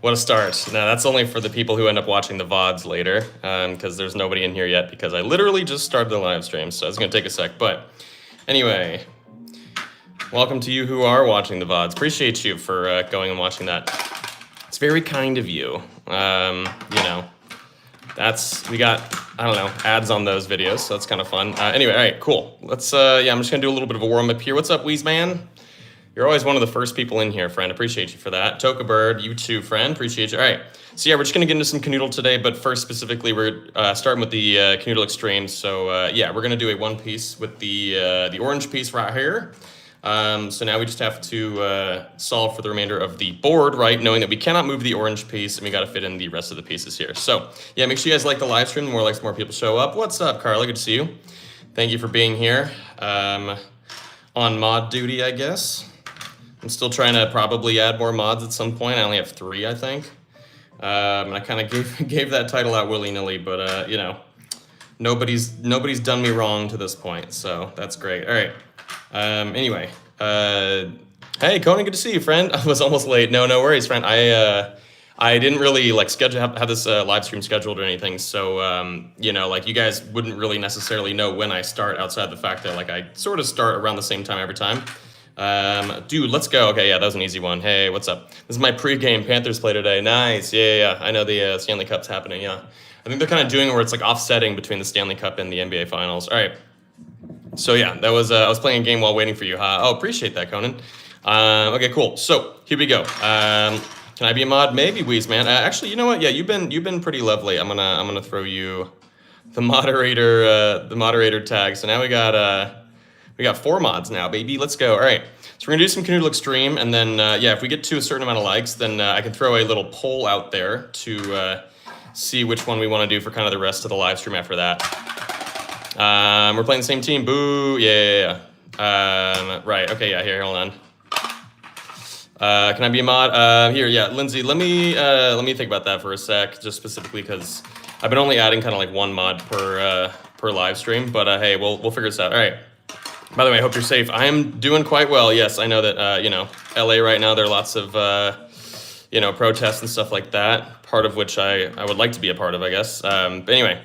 What a start. Now, that's only for the people who end up watching the VODs later, because there's nobody in here yet, because I literally just started the live stream, so it's going to take a sec. But anyway, welcome to you who are watching the VODs. Appreciate you for going and watching that. It's very kind of you. You know, we got, I don't know, ads on those videos, so that's kind of fun. Anyway, all right, cool. Let's, yeah, I'm just going to do a little bit of a warm-up here. What's up, Weezman? You're always one of the first people in here, friend. Appreciate you for that. Toka Bird, you too, friend. Appreciate you. All right. So yeah, we're just gonna get into some Kanoodle today, but first specifically, we're starting with the Kanoodle Extreme. So yeah, we're gonna do a one piece with the orange piece right here. So now we just have to solve for the remainder of the board, right? Knowing that we cannot move the orange piece and we gotta fit in the rest of the pieces here. So yeah, make sure you guys like the live stream. The more likes, the more people show up. What's up, Carla? Good to see you. Thank you for being here. On mod duty, I guess. I'm still trying to probably add more mods at some point. I only have 3, I think. And I kind of gave that title out willy-nilly, but you know, nobody's done me wrong to this point, so that's great. All right. Anyway, hey Conan, good to see you, friend. I was almost late. No worries, friend. I didn't really like have this live stream scheduled or anything, so you know, like you guys wouldn't really necessarily know when I start outside the fact that like I sort of start around the same time every time. Dude, let's go. Okay, yeah, that was an easy one. Hey, what's up? This is my pre-game Panthers play today. Nice. Yeah. I know the Stanley Cup's happening. Yeah, I think they're kind of doing it where it's like offsetting between the Stanley Cup and the NBA Finals. All right. So yeah, that was I was playing a game while waiting for you. Oh, appreciate that, Conan. Okay, cool. So here we go. Can I be a mod? Maybe, Weezman. Actually, you know what? Yeah, you've been pretty lovely. I'm gonna throw you the moderator tag. So now we got 4 mods now, baby. Let's go. All right. So we're going to do some Kanoodle Extreme, and then, yeah, if we get to a certain amount of likes, then I can throw a little poll out there to see which one we want to do for kind of the rest of the live stream after that. We're playing the same team. Boo. Yeah. Right. Okay, yeah, here, hold on. Can I be a mod? Here, yeah, Lindsay, let me think about that for a sec, just specifically because I've been only adding kind of like 1 mod per live stream, but hey, we'll figure this out. All right. By the way, I hope you're safe. I am doing quite well. Yes, I know that, you know, LA right now, there are lots of, you know, protests and stuff like that, part of which I would like to be a part of, I guess. But anyway,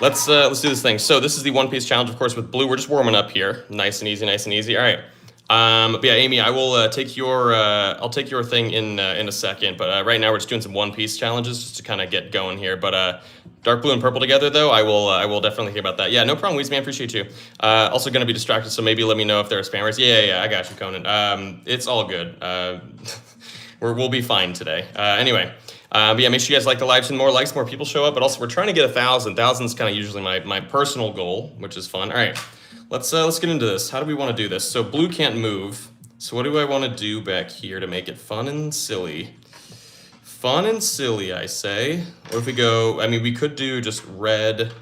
let's do this thing. So this is the one piece challenge, of course, with blue. We're just warming up here. Nice and easy, nice and easy. All right. But yeah, Amy, I will take your, I'll take your thing in a second. But right now we're just doing some one piece challenges just to kind of get going here. But dark blue and purple together, though, I will definitely hear about that. Yeah, no problem, Weezman. Appreciate you. Also going to be distracted, so maybe let me know if there are spammers. Yeah, I got you, Conan. It's all good. We'll be fine today. Anyway, but yeah, make sure you guys like the live stream. More likes, more people show up. But also, we're trying to get 1,000. 1,000 is kind of usually my personal goal, which is fun. All right, let's get into this. How do we want to do this? So blue can't move. So what do I want to do back here to make it fun and silly? Fun and silly, I say. Or if we go, I mean, we could do just red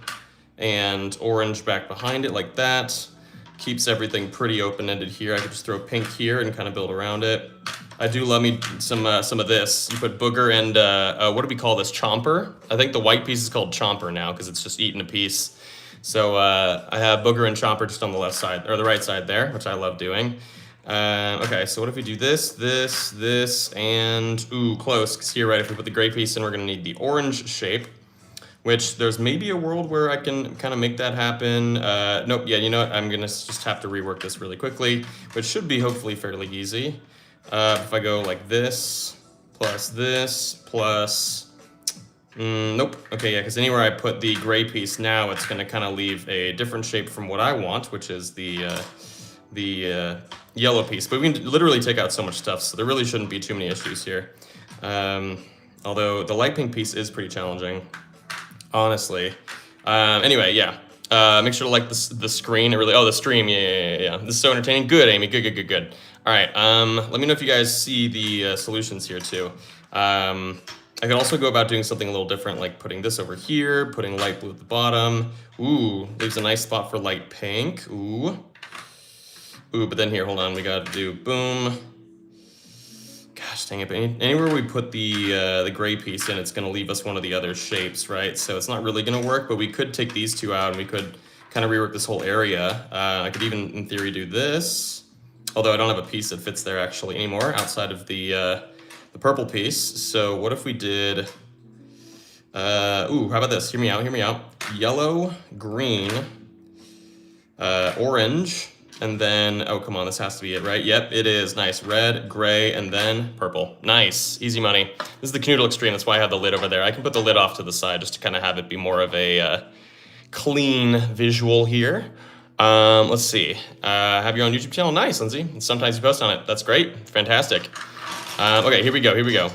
and orange back behind it like that. Keeps everything pretty open-ended here. I could just throw pink here and kind of build around it. I do love me some of this. You put booger and, what do we call this, chomper? I think the white piece is called chomper now because it's just eating a piece. So I have booger and chomper just on the left side, or the right side there, which I love doing. Okay, so what if we do this, and, ooh, close, because here, right, if we put the gray piece in, we're going to need the orange shape, which there's maybe a world where I can kind of make that happen. Nope, yeah, you know what, I'm going to just have to rework this really quickly, which should be hopefully fairly easy. If I go like this, plus, nope, okay, yeah, because anywhere I put the gray piece now, it's going to kind of leave a different shape from what I want, which is the yellow piece, but we can literally take out so much stuff, so there really shouldn't be too many issues here. Although the light pink piece is pretty challenging, honestly. Anyway, yeah. Make sure to like the screen. The stream. Yeah. This is so entertaining. Good, Amy. Good. All right. Let me know if you guys see the solutions here too. I could also go about doing something a little different, like putting this over here, putting light blue at the bottom. Ooh, leaves a nice spot for light pink. Ooh, but then here, hold on, we gotta do boom. Gosh dang it, but anywhere we put the gray piece in, it's gonna leave us one of the other shapes, right? So it's not really gonna work, but we could take these 2 out and we could kind of rework this whole area. I could even, in theory, do this. Although I don't have a piece that fits there actually anymore outside of the the purple piece. So what if we did, ooh, how about this? Hear me out. Yellow, green, orange, and then, oh, come on, this has to be it, right? Yep, it is. Nice. Red, gray, and then purple. Nice. Easy money. This is the Kanoodle Extreme. That's why I have the lid over there. I can put the lid off to the side just to kind of have it be more of a clean visual here. Let's see. Have your own YouTube channel? Nice, Lindsay. And sometimes you post on it. That's great. Fantastic. Okay, here we go.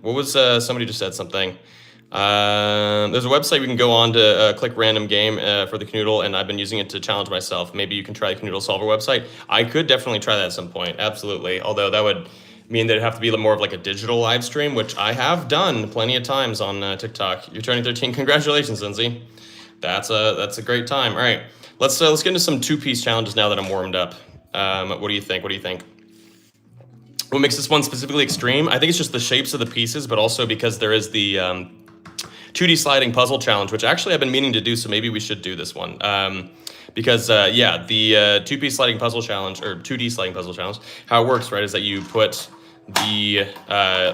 What was, somebody just said something. There's a website we can go on to click random game for the Kanoodle, and I've been using it to challenge myself. Maybe you can try the Kanoodle Solver website. I could definitely try that at some point, absolutely. Although that would mean that it'd have to be more of like a digital live stream, which I have done plenty of times on TikTok. You're turning 13. Congratulations, Lindsay. That's a great time. All right, let's get into some two-piece challenges now that I'm warmed up. What do you think? What makes this one specifically extreme? I think it's just the shapes of the pieces, but also because there is the 2D sliding puzzle challenge, which actually I've been meaning to do, so maybe we should do this one. Because, yeah, the two-piece sliding puzzle challenge, or 2D sliding puzzle challenge, how it works, right, is that you put the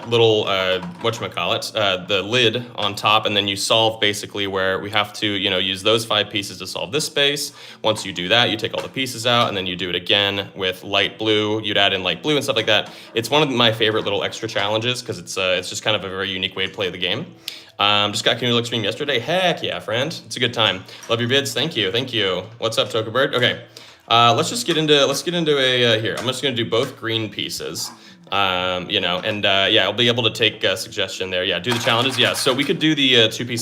little, whatchamacallit, the lid on top, and then you solve basically where we have to, use those 5 pieces to solve this space. Once you do that, you take all the pieces out, and then you do it again with light blue. You'd add in light blue and stuff like that. It's one of my favorite little extra challenges because it's just kind of a very unique way to play the game. Just got Kanoodle Extreme yesterday. Heck yeah, friend. It's a good time. Love your vids. Thank you. What's up, Tokabird? Okay. Let's get into a here. I'm just gonna do both green pieces. Yeah, I'll be able to take a suggestion there. Yeah, do the challenges. Yeah, so we could do the 2D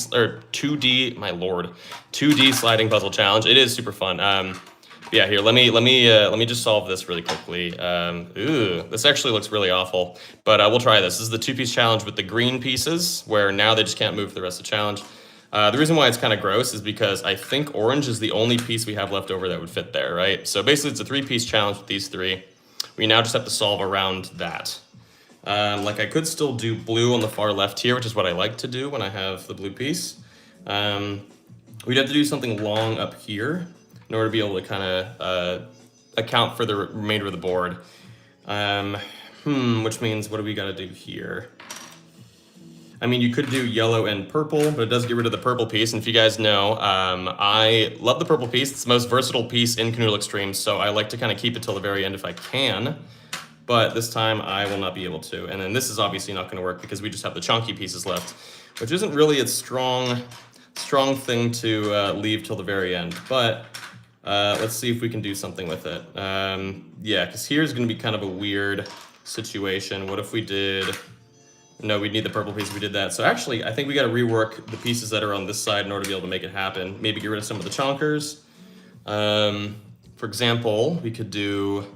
sliding puzzle challenge. It is super fun. Yeah, here, let me just solve this really quickly. This actually looks really awful, but we'll try this. This is the 2-piece challenge with the green pieces, where now they just can't move for the rest of the challenge. The reason why it's kind of gross is because I think orange is the only piece we have left over that would fit there, right? So basically it's a 3-piece challenge with these 3. We now just have to solve around that. Like I could still do blue on the far left here, which is what I like to do when I have the blue piece. We'd have to do something long up here in order to be able to kind of account for the remainder of the board. Which means what do we got to do here? I mean, you could do yellow and purple, but it does get rid of the purple piece. And if you guys know, I love the purple piece. It's the most versatile piece in Kanoodle Extreme, so I like to kind of keep it till the very end if I can. But this time I will not be able to. And then this is obviously not going to work because we just have the chunky pieces left, which isn't really a strong thing to leave till the very end. But let's see if we can do something with it. Yeah, because here's going to be kind of a weird situation. What if we did... No, we'd need the purple piece if we did that. So actually, I think we got to rework the pieces that are on this side in order to be able to make it happen. Maybe get rid of some of the chonkers. For example, we could do...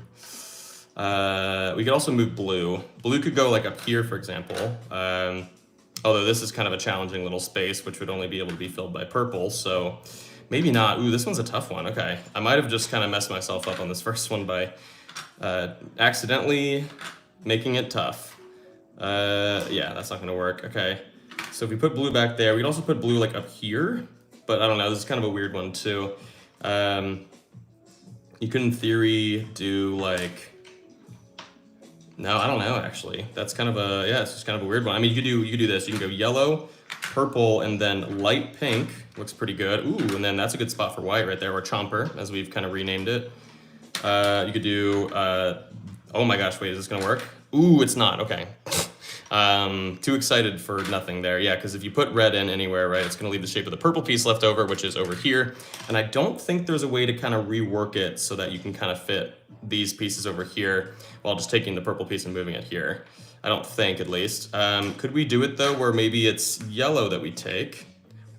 we could also move blue. Blue could go like up here, for example. Although this is kind of a challenging little space, which would only be able to be filled by purple. So maybe not. Ooh, this one's a tough one. Okay. I might have just kind of messed myself up on this first one by accidentally making it tough. Yeah, that's not gonna work. Okay, so if we put blue back there, we can also put blue like up here, but I don't know, this is kind of a weird one too. You could in theory do like, no, I don't know actually. That's kind of a, yeah, it's just kind of a weird one. I mean, you could do this. You can go yellow, purple, and then light pink. Looks pretty good. Ooh, and then that's a good spot for white right there, or chomper, as we've kind of renamed it. You could do, oh my gosh, wait, is this gonna work? Ooh, it's not, okay. Too excited for nothing there. Yeah, because if you put red in anywhere, right, it's gonna leave the shape of the purple piece left over, which is over here. And I don't think there's a way to kind of rework it so that you can kind of fit these pieces over here while just taking the purple piece and moving it here. I don't think, at least. Could we do it though, where maybe it's yellow that we take,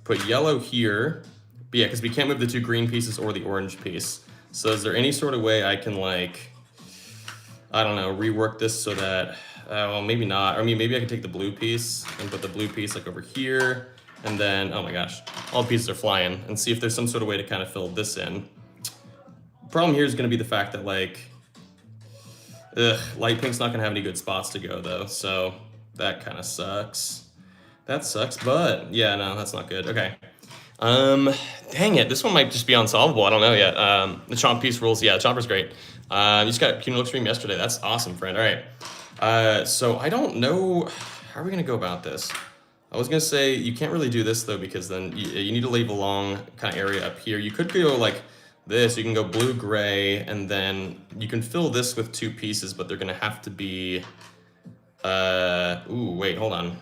put yellow here, but yeah, because we can't move the 2 green pieces or the orange piece. So is there any sort of way I can like, I don't know, rework this so that, well, maybe not. I mean, maybe I could take the blue piece and put the blue piece like over here, and then, oh my gosh, all the pieces are flying, and see if there's some sort of way to kind of fill this in. Problem here is gonna be the fact that like, light pink's not gonna have any good spots to go though, so that kind of sucks. That sucks, but yeah, no, that's not good. Okay. Dang it, this one might just be unsolvable. I don't know yet. The chomp piece rules. Yeah, the chomper's great. You just got Kanoodle stream yesterday. That's awesome, friend. All right. So I don't know. How are we gonna go about this? I was gonna say you can't really do this though, because then you need to leave a long kind of area up here. You could go like this. You can go blue, gray, and then you can fill this with 2 pieces, but they're gonna have to be. Ooh, wait, hold on.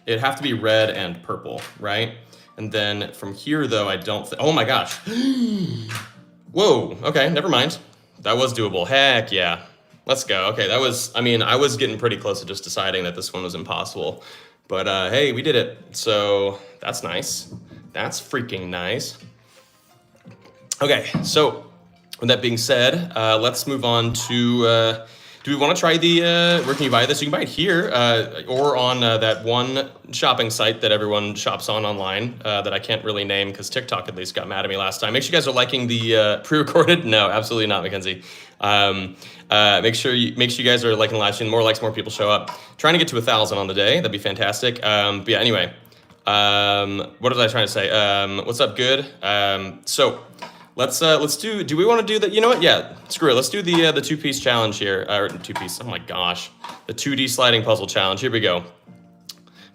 It'd have to be red and purple, right? And then from here, though, I don't oh my gosh. Whoa, okay, never mind. That was doable, heck yeah. Let's go, okay, that was, I mean, I was getting pretty close to just deciding that this one was impossible. But hey, we did it, so that's nice. That's freaking nice. Okay, so with that being said, let's move on to, do we want to try the, where can you buy this? You can buy it here, or on that one shopping site that everyone shops on online, that I can't really name because TikTok at least got mad at me last time. Make sure you guys are liking the pre-recorded. No, absolutely not, Mackenzie. Make sure you guys are liking the live stream. More likes, more people show up. Trying to get to 1,000 on the day. That'd be fantastic. But yeah, anyway, what was I trying to say? What's up, good? So let's do we want to do that? You know what? Yeah, screw it. Let's do the 2-piece challenge here. Or 2-piece, oh my gosh. The 2D sliding puzzle challenge. Here we go.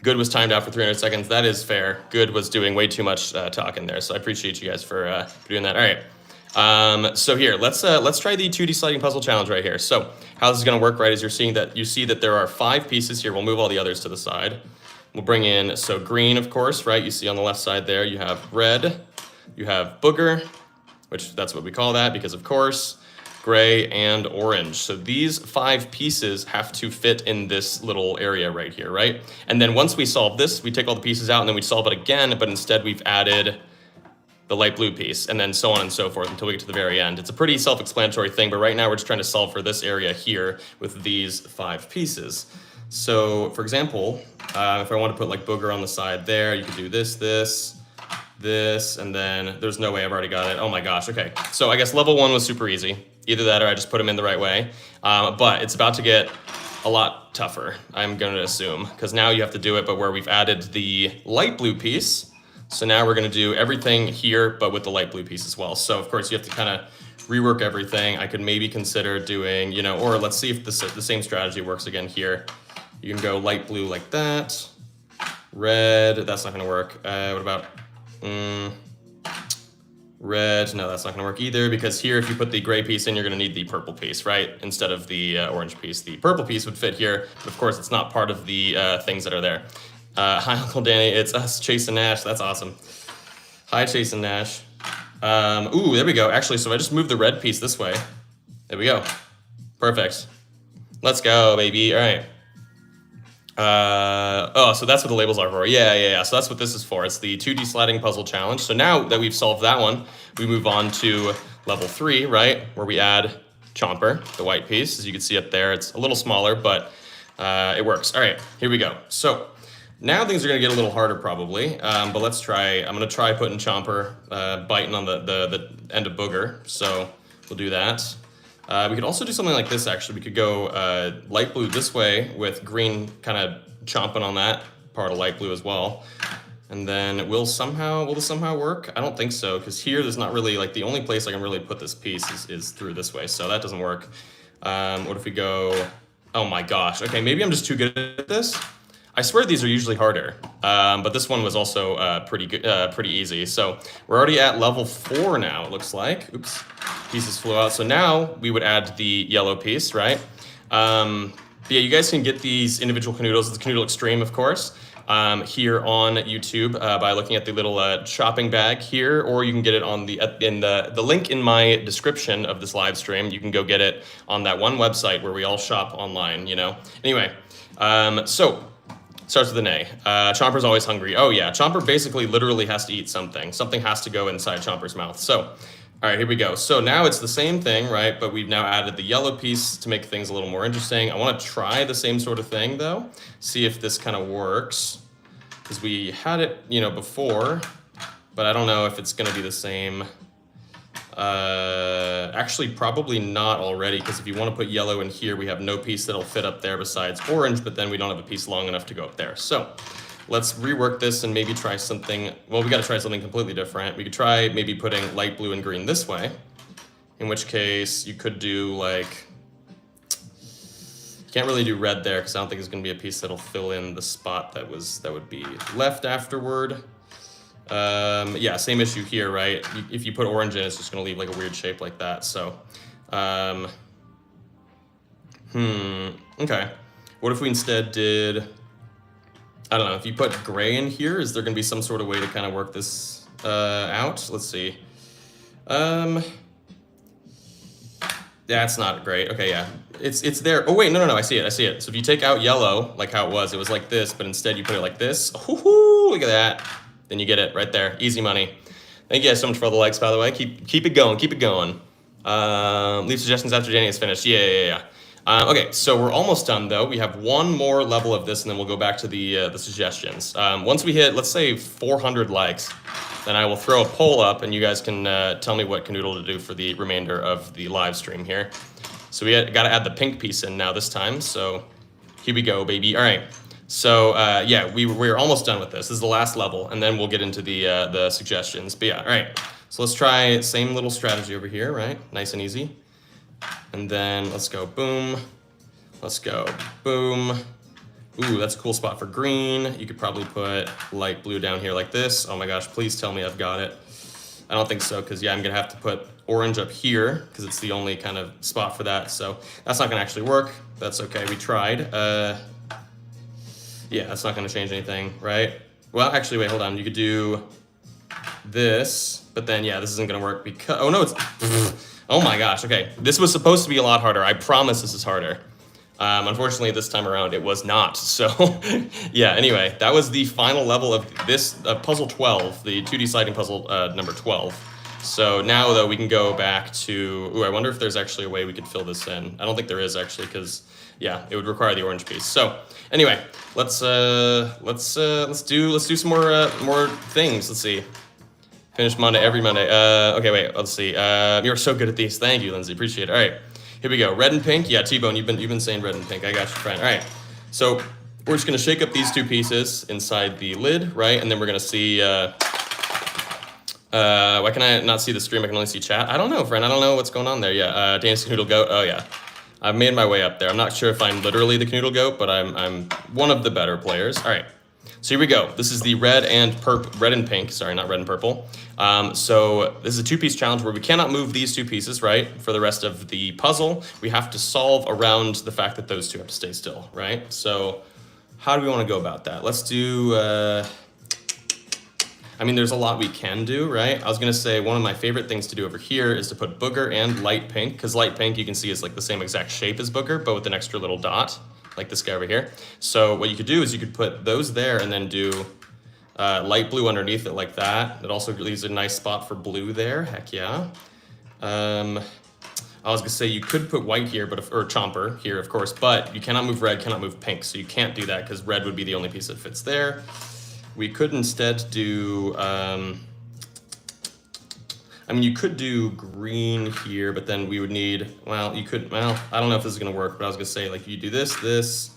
Good was timed out for 300 seconds. That is fair. Good was doing way too much talking there. So I appreciate you guys for doing that. All right. So here, let's try the 2D sliding puzzle challenge right here. So how this is gonna work, right, is you see that there are 5 pieces here. We'll move all the others to the side. We'll bring in, so green, of course, right? You see on the left side there, you have red, you have booger, which that's what we call that because of course, gray and orange. So these 5 pieces have to fit in this little area right here, right? And then once we solve this, we take all the pieces out and then we solve it again, but instead we've added the light blue piece, and then so on and so forth until we get to the very end. It's a pretty self-explanatory thing, but right now we're just trying to solve for this area here with these 5 pieces. So for example, if I want to put like booger on the side there, you could do this, and then there's no way, I've already got it. Oh my gosh, okay. So I guess level 1 was super easy. Either that or I just put them in the right way. But it's about to get a lot tougher, I'm gonna assume, because now you have to do it, but where we've added the light blue piece. So now we're gonna do everything here, but with the light blue piece as well. So of course you have to kind of rework everything. I could maybe consider doing, you know, or let's see if the same strategy works again here. You can go light blue like that. Red, that's not gonna work. What about, red, no, that's not gonna work either, because here if you put the gray piece in, you're gonna need the purple piece, right? Instead of the orange piece. The purple piece would fit here, but of course it's not part of the things that are there. Hi, Uncle Danny. It's us, Chase and Nash. That's awesome. Hi, Chase and Nash. Ooh, there we go. Actually, so if I just move the red piece this way. There we go. Perfect. Let's go, baby. All right. Oh, so that's what the labels are for. Yeah. So that's what this is for. It's the 2D sliding puzzle challenge. So now that we've solved that one, we move on to level 3, right? Where we add Chomper, the white piece. As you can see up there, it's a little smaller, but it works. All right, here we go. So now things are gonna get a little harder probably, but let's try. I'm gonna try putting Chomper biting on the end of booger. So we'll do that. We could also do something like this actually. We could go light blue this way with green kind of chomping on that part of light blue as well. And then will this somehow work? I don't think so, because here there's not really, like the only place I can really put this piece is through this way, so that doesn't work. What if we go, oh my gosh, okay, maybe I'm just too good at this. I swear these are usually harder, but this one was also pretty good, pretty easy. So we're already at level 4 now, it looks like. Oops, pieces flew out. So now we would add the yellow piece, right? Yeah, you guys can get these individual Kanoodles. It's Kanoodle Extreme, of course, here on YouTube by looking at the little shopping bag here, or you can get it on the link in my description of this live stream. You can go get it on that one website where we all shop online, you know? Anyway, so starts with an A. Chomper's always hungry. Oh yeah, Chomper basically literally has to eat something. Something has to go inside Chomper's mouth. So, all right, here we go. So now it's the same thing, right? But we've now added the yellow piece to make things a little more interesting. I want to try the same sort of thing though. See if this kind of works. Because we had it, you know, before, but I don't know if it's gonna be the same. Actually, probably not already, because if you want to put yellow in here, we have no piece that'll fit up there besides orange, but then we don't have a piece long enough to go up there. So let's rework this and maybe try something. Well, we got to try something completely different. We could try maybe putting light blue and green this way, in which case you could do like, you can't really do red there because I don't think it's going to be a piece that'll fill in the spot that would be left afterward. Yeah, same issue here, right? If you put orange in, it's just going to leave like a weird shape like that. So, okay. What if we instead did, I don't know, if you put gray in here, is there going to be some sort of way to kind of work this out? Let's see. That's not great. Okay, yeah. It's there. Oh, wait, no, I see it. So if you take out yellow, like how it was like this, but instead you put it like this. Woohoo, look at that. Then you get it right there. Easy money. Thank you guys so much for all the likes, by the way. Keep it going. Leave suggestions after Danny is finished. Yeah. Okay, so we're almost done, though. We have one more level of this, and then we'll go back to the suggestions. Once we hit, let's say, 400 likes, then I will throw a poll up, and you guys can tell me what Kanoodle to do for the remainder of the live stream here. So we got to add the pink piece in now this time, so here we go, baby. All right, so yeah, we're almost done with this. This is the last level, and then we'll get into the suggestions. But yeah, all right, so let's try same little strategy over here, right? Nice and easy. And then let's go boom. Let's go boom. Ooh, that's a cool spot for green. You could probably put light blue down here like this. Oh my gosh, please tell me I've got it. I don't think so, because yeah, I'm gonna have to put orange up here because it's the only kind of spot for that. So that's not gonna actually work. That's okay, we tried. Yeah, that's not gonna change anything, right? Well, actually, wait, hold on. You could do this, but then yeah, this isn't gonna work because, oh no, it's, oh my gosh, okay. This was supposed to be a lot harder. I promise this is harder. Unfortunately, this time around, it was not. So, yeah, anyway, that was the final level of this puzzle 12, the 2D sliding puzzle number 12. So now, though, we can go back to, ooh, I wonder if there's actually a way we could fill this in. I don't think there is, actually, because, yeah, it would require the orange piece. So, anyway, let's do some more things. Let's see. Finish Monday, every Monday. Okay, wait, let's see. You're so good at these. Thank you, Lindsay. Appreciate it. All right. Here we go. Red and pink. Yeah, T-Bone, you've been saying red and pink. I got you, friend. All right. So we're just going to shake up these two pieces inside the lid, right? And then we're going to see, why can I not see the stream? I can only see chat. I don't know, friend. I don't know what's going on there. Yeah, Dance Kanoodle Goat. Oh, yeah. I've made my way up there. I'm not sure if I'm literally the Kanoodle Goat, but I'm one of the better players. All right. So here we go. This is the red and pink. Sorry, not red and purple. So this is a two-piece challenge where we cannot move these two pieces, right? For the rest of the puzzle, we have to solve around the fact that those two have to stay still, right? So how do we want to go about that? Let's do, I mean, there's a lot we can do, right? I was gonna say one of my favorite things to do over here is to put booger and light pink, because light pink you can see is like the same exact shape as booger, but with an extra little dot, like this guy over here. So what you could do is you could put those there and then do light blue underneath it like that. It also leaves a nice spot for blue there, heck yeah. I was gonna say you could put white here, or chomper here, of course, but you cannot move red, cannot move pink, so you can't do that because red would be the only piece that fits there. We could instead do, I mean, you could do green here, but then we would need, well, I don't know if this is gonna work, but I was gonna say, like, you do this,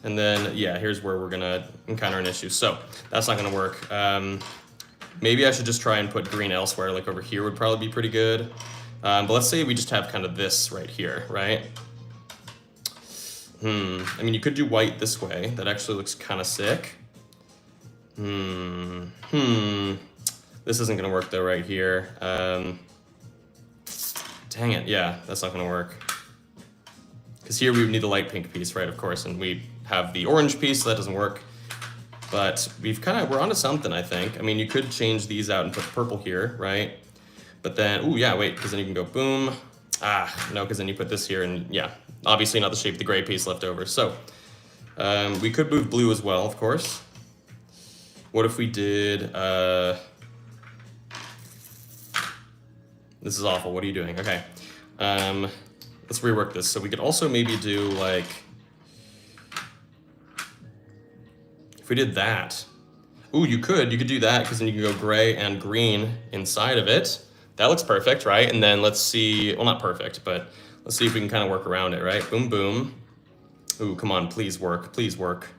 and then, yeah, here's where we're gonna encounter an issue. So that's not gonna work. Maybe I should just try and put green elsewhere, like over here would probably be pretty good. But let's say we just have kind of this right here, right? I mean, you could do white this way. That actually looks kind of sick. This isn't gonna work though right here. Dang it, yeah, that's not gonna work. Because here we would need the light pink piece, right, of course, and we have the orange piece, so that doesn't work. But we're onto something, I think. I mean, you could change these out and put purple here, right? But then, ooh, yeah, wait, because then you can go boom. No, because then you put this here, and yeah, obviously not the shape of the gray piece left over. So we could move blue as well, of course. What if we did, this is awful, what are you doing? Okay, let's rework this. So we could also maybe do like, if we did that, ooh, you could do that, because then you can go gray and green inside of it. That looks perfect, right? And then let's see, well, not perfect, but let's see if we can kind of work around it, right? Boom, boom. Ooh, come on, please work, please work.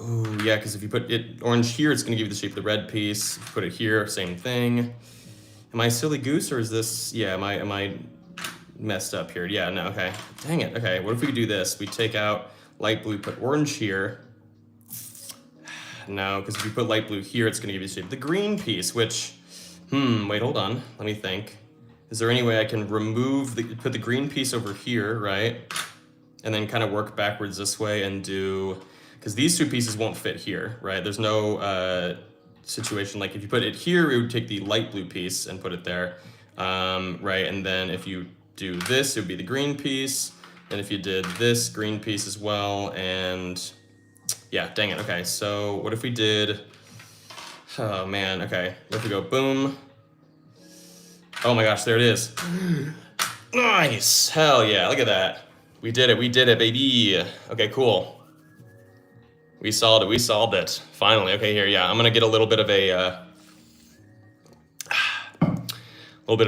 Oh, yeah, because if you put it orange here, it's going to give you the shape of the red piece. If you put it here, same thing. Am I a silly goose, or is this... Yeah, am I messed up here? Yeah, no, okay. Dang it. Okay, what if we do this? We take out light blue, put orange here. No, because if you put light blue here, it's going to give you the shape of the green piece, which... wait, hold on. Let me think. Is there any way I can remove put the green piece over here, right? And then kind of work backwards this way and do... Because these two pieces won't fit here, right? There's no situation, like if you put it here, it would take the light blue piece and put it there, right? And then if you do this, it would be the green piece. And if you did this green piece as well, and yeah, dang it. Okay, so what if we did, oh man, okay. What if we go boom? Oh my gosh, there it is. Nice, hell yeah, look at that. We did it, baby. Okay, cool. We solved it. Finally, okay, here, yeah. I'm gonna get a little bit of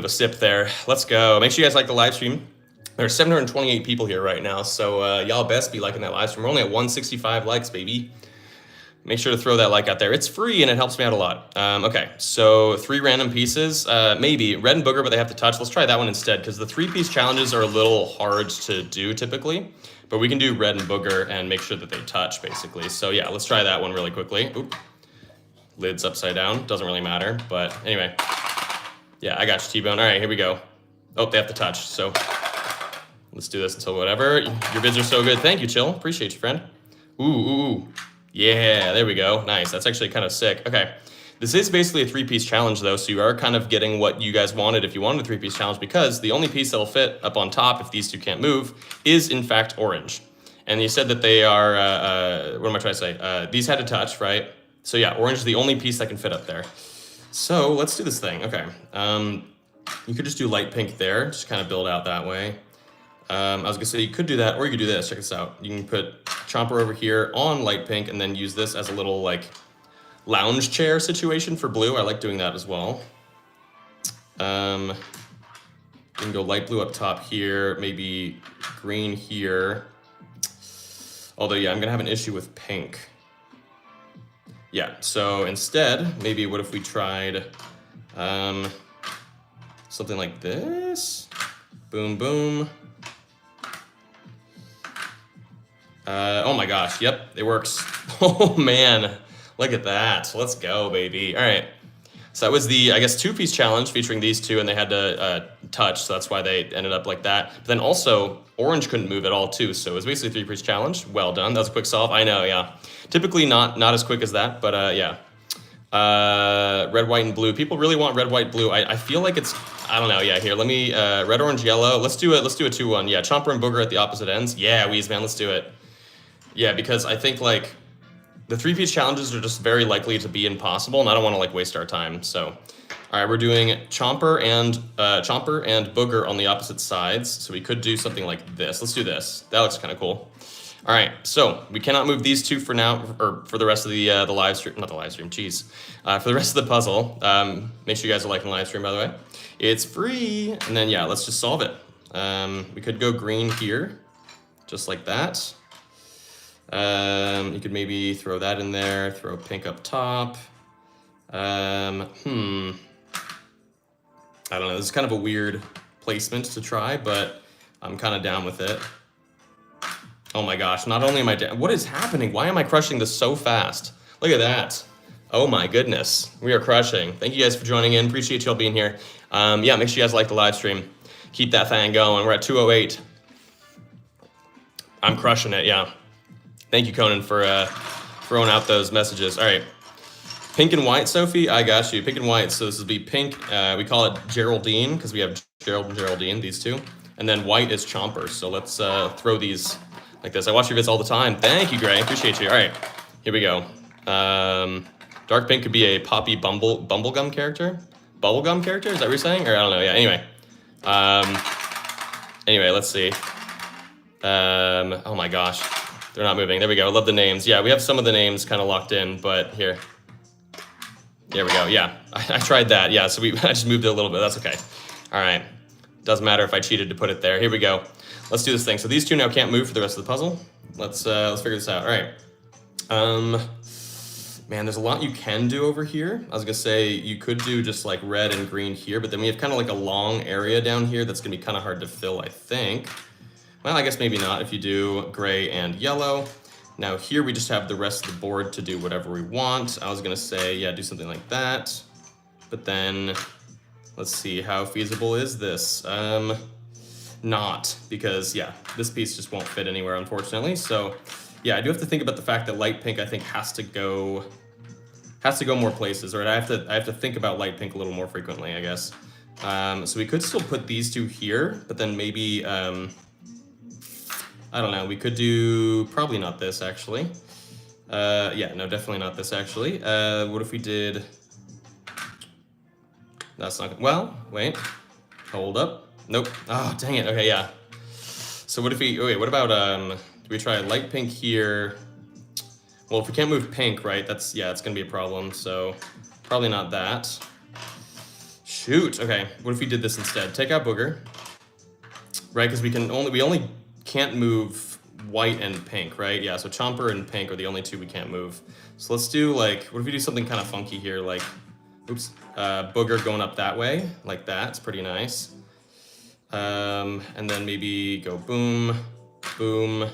a sip there. Let's go. Make sure you guys like the live stream. There's 728 people here right now, so y'all best be liking that live stream. We're only at 165 likes, baby. Make sure to throw that like out there. It's free and it helps me out a lot. Okay, so 3 random pieces. Maybe red and booger, but they have to touch. Let's try that one instead, because the 3-piece challenges are a little hard to do typically. But we can do red and booger and make sure that they touch, basically. So yeah, let's try that one really quickly. Oop. Lid's upside down. Doesn't really matter, but anyway. Yeah, I got you, T-Bone. All right, here we go. Oh, they have to touch, so let's do this until whatever. Your vids are so good. Thank you, Chill. Appreciate you, friend. Ooh. Yeah, there we go. Nice. That's actually kind of sick. Okay. This is basically a 3-piece challenge, though, so you are kind of getting what you guys wanted if you wanted a 3-piece challenge, because the only piece that'll fit up on top, if these two can't move, is, in fact, orange. And you said that they are, what am I trying to say? These had to touch, right? So yeah, orange is the only piece that can fit up there. So let's do this thing. Okay. You could just do light pink there, just kind of build out that way. I was gonna say you could do that, or you could do this. Check this out. You can put Chomper over here on light pink and then use this as a little like lounge chair situation for blue. I like doing that as well. You can go light blue up top here, maybe green here. Although, yeah, I'm gonna have an issue with pink. Yeah, so instead, maybe what if we tried something like this? Boom, boom. Oh my gosh, yep, it works. Oh man, look at that. Let's go, baby. All right. So that was the, I guess, 2-piece challenge featuring these two, and they had to touch, so that's why they ended up like that. But then also, orange couldn't move at all, too, so it was basically a 3-piece challenge. Well done. That was a quick solve. I know, yeah. Typically not as quick as that, but yeah. Red, white, and blue. People really want red, white, blue. I feel like it's, I don't know, yeah, here, let me, red, orange, yellow. Let's do a 2-1. Yeah, Chomper and Booger at the opposite ends. Yeah, Wheeze, man, let's do it. Yeah, because I think, like, the 3-piece challenges are just very likely to be impossible, and I don't want to like waste our time. So, all right, we're doing Chomper and Booger on the opposite sides. So we could do something like this. Let's do this. That looks kind of cool. All right, so we cannot move these two for now, or for the rest of the live stream. Not the live stream, jeez. For the rest of the puzzle, make sure you guys are liking the live stream, by the way. It's free, and then yeah, let's just solve it. We could go green here, just like that. You could maybe throw that in there, throw pink up top. I don't know, this is kind of a weird placement to try, but I'm kind of down with it. Oh my gosh, not only am I down, what is happening? Why am I crushing this so fast? Look at that. Oh my goodness, we are crushing. Thank you guys for joining in, appreciate y'all being here. Yeah, make sure you guys like the live stream. Keep that thing going, we're at 208. I'm crushing it, yeah. Thank you, Conan, for throwing out those messages. All right, pink and white, Sophie, I got you. Pink and white, so this will be pink. We call it Geraldine because we have Gerald and Geraldine, these two. And then white is Chomper, so let's throw these like this. I watch your vids all the time. Thank you, Gray, appreciate you. All right, here we go. Dark pink could be a Poppy Bubblegum character? Bubblegum character, is that what you're saying? Or I don't know, yeah, anyway. Anyway, let's see. Oh my gosh. They're not moving. There we go. Love the names. Yeah, we have some of the names kind of locked in, but here. There we go. Yeah, I tried that. Yeah, so I just moved it a little bit. That's okay. All right. Doesn't matter if I cheated to put it there. Here we go. Let's do this thing. So these two now can't move for the rest of the puzzle. Let's figure this out. All right. Man, there's a lot you can do over here. I was gonna say you could do just like red and green here, but then we have kind of like a long area down here that's gonna be kind of hard to fill, I think. Well, I guess maybe not if you do gray and yellow. Now here we just have the rest of the board to do whatever we want. I was gonna say, yeah, do something like that. But then, let's see, how feasible is this? Not, because yeah, this piece just won't fit anywhere, unfortunately. So yeah, I do have to think about the fact that light pink, I think, has to go more places, right? I have to think about light pink a little more frequently, I guess. So we could still put these two here, but then maybe, I don't know, we could do, probably not this, actually. Yeah, no, definitely not this, actually. What if we did, that's not, well, wait, hold up. Nope. Oh, dang it. Okay, yeah. So what if we, okay, what about, do we try light pink here? Well, if we can't move pink, right, that's, yeah, it's gonna be a problem, so probably not that. Shoot, okay, what if we did this instead? Take out booger, right, because we only can't move white and pink, right? Yeah, so chomper and pink are the only two we can't move. So let's do, like, what if we do something kind of funky here, like, oops, booger going up that way, like that, it's pretty nice. And then maybe go boom, boom.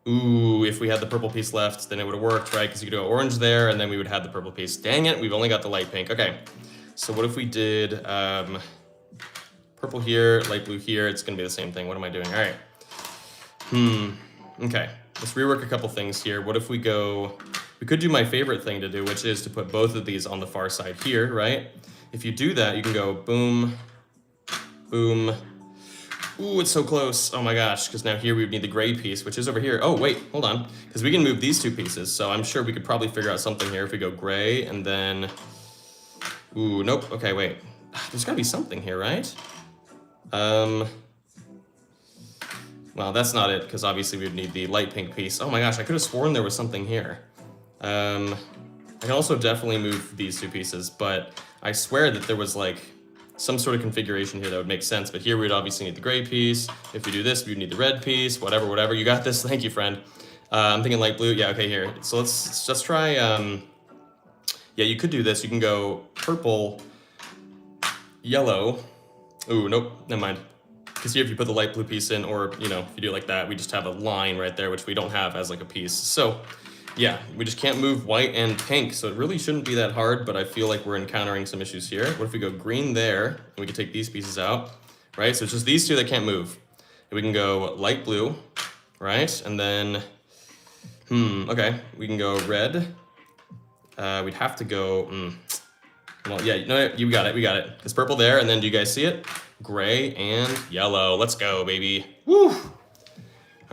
Ooh, if we had the purple piece left, then it would have worked, right? Because you could go orange there, and then we would have the purple piece. Dang it, we've only got the light pink. Okay, so what if we did purple here, light blue here? It's gonna be the same thing. What am I doing? All right. Okay, let's rework a couple things here. What if we go, we could do my favorite thing to do, which is to put both of these on the far side here, right? If you do that, you can go boom, boom. Ooh, it's so close. Oh my gosh, because now here we would need the gray piece, which is over here. Oh, wait, hold on. Because we can move these two pieces, so I'm sure we could probably figure out something here if we go gray and then... Ooh, nope. Okay, wait. There's gotta be something here, right? Well, that's not it, because obviously we would need the light pink piece. Oh my gosh, I could have sworn there was something here. I can also definitely move these two pieces, but I swear that there was like some sort of configuration here that would make sense, but here we would obviously need the gray piece. If we do this, we would need the red piece, whatever. You got this, thank you, friend. I'm thinking light blue, yeah, okay, here. So let's just try, yeah, you could do this. You can go purple, yellow. Ooh, nope, never mind. Because here if you put the light blue piece in, or, you know, if you do it like that, we just have a line right there, which we don't have as like a piece. So, yeah, we just can't move white and pink, so it really shouldn't be that hard, but I feel like we're encountering some issues here. What if we go green there, and we can take these pieces out, right? So it's just these two that can't move. And we can go light blue, right? And then, okay, we can go red. We'd have to go, well, yeah, no, you got it. It's purple there, and then do you guys see it? Gray and yellow. Let's go, baby. Woo!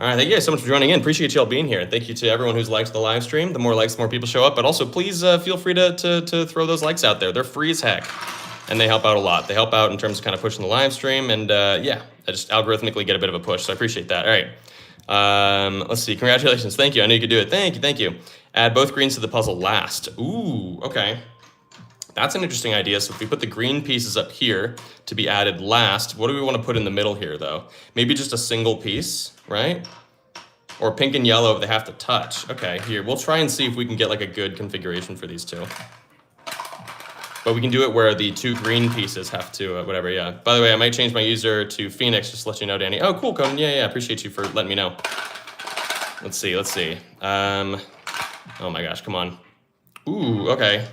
All right, thank you guys so much for joining in. Appreciate you all being here. And thank you to everyone who's liked the live stream. The more likes, the more people show up. But also, please feel free to throw those likes out there. They're free as heck. And they help out a lot. They help out in terms of kind of pushing the live stream. And yeah, I just algorithmically get a bit of a push. So I appreciate that. All right. Let's see. Congratulations. Thank you. I knew you could do it. Thank you. Add both greens to the puzzle last. Ooh, okay. That's an interesting idea. So if we put the green pieces up here to be added last, what do we want to put in the middle here, though? Maybe just a single piece, right? Or pink and yellow if they have to touch. Okay, here, we'll try and see if we can get like a good configuration for these two. But we can do it where the two green pieces have to, whatever, yeah. By the way, I might change my user to Phoenix, just to let you know, Danny. Oh, cool, Conan, yeah, appreciate you for letting me know. Let's see. Oh my gosh, come on. Ooh, okay.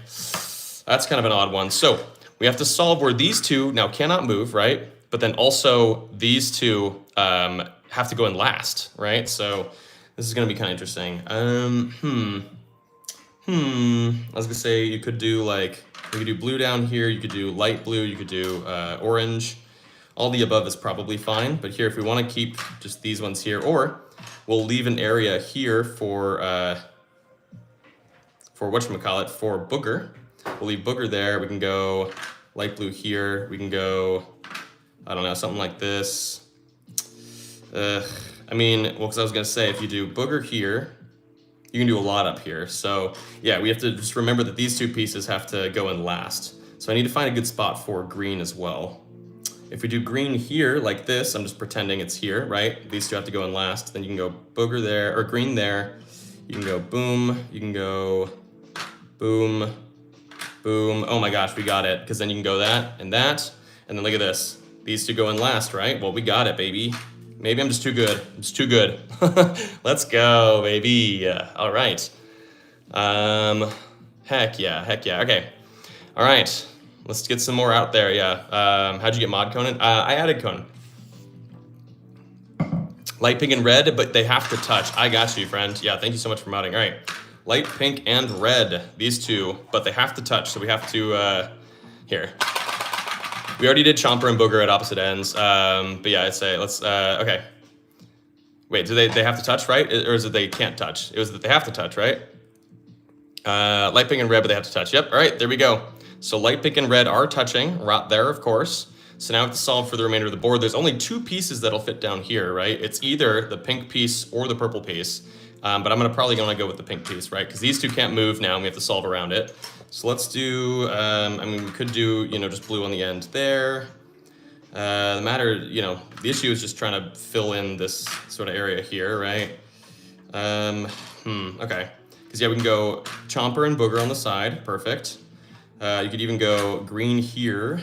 That's kind of an odd one. So we have to solve where these two now cannot move, right? But then also these two have to go in last, right? So this is gonna be kind of interesting. I was gonna say you could do like, you could do blue down here, you could do light blue, you could do orange. All the above is probably fine, but here if we wanna keep just these ones here, or we'll leave an area here for whatchamacallit, for booger. We'll leave booger there. We can go light blue here. We can go, I don't know, something like this. I mean, well, because I was going to say, if you do booger here, you can do a lot up here. So, yeah, we have to just remember that these two pieces have to go in last. So I need to find a good spot for green as well. If we do green here like this, I'm just pretending it's here, right? These two have to go in last. Then you can go booger there, or green there. You can go boom, you can go boom, boom. Oh my gosh, we got it. Because then you can go that. And then look at this. These two go in last, right? Well, we got it, baby. Maybe I'm just too good. I'm just too good. Let's go, baby. All right. Heck yeah. Okay. All right. Let's get some more out there, yeah. How'd you get mod Conan? I added Conan. Light pink and red, but they have to touch. I got you, friend. Yeah, thank you so much for modding. All right. Light pink and red, these two, but they have to touch, so we have to, here. We already did Chomper and Booger at opposite ends, but yeah, I'd say let's, okay. Wait, do they have to touch, right? Or is it they can't touch? It was that they have to touch, right? Light pink and red, but they have to touch. Yep, all right, there we go. So light pink and red are touching, right there, of course. So now we have to solve for the remainder of the board. There's only two pieces that'll fit down here, right? It's either the pink piece or the purple piece. But I'm probably gonna go with the pink piece, right? Because these two can't move now and we have to solve around it. So let's do, I mean, we could do, just blue on the end there. The issue is just trying to fill in this sort of area here, right? Okay. Because yeah, we can go Chomper and Booger on the side, perfect. You could even go green here,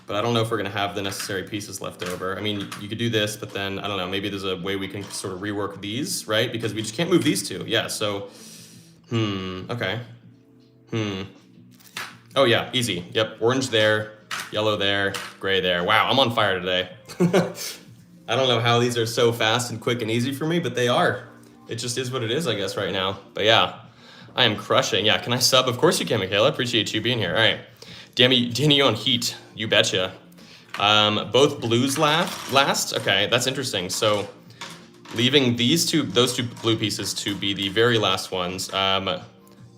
but I don't know if we're gonna have the necessary pieces left over. I mean, you could do this, but then, I don't know, maybe there's a way we can sort of rework these, right? Because we just can't move these two, yeah, so, okay. Oh yeah, easy, yep, orange there, yellow there, gray there. Wow, I'm on fire today. I don't know how these are so fast and quick and easy for me, but they are. It just is what it is, I guess, right now. But yeah, I am crushing. Yeah, can I sub? Of course you can, Michaela. Appreciate you being here. All right. Danny on heat. You betcha. Both blues last. Okay, that's interesting. So leaving those two blue pieces to be the very last ones.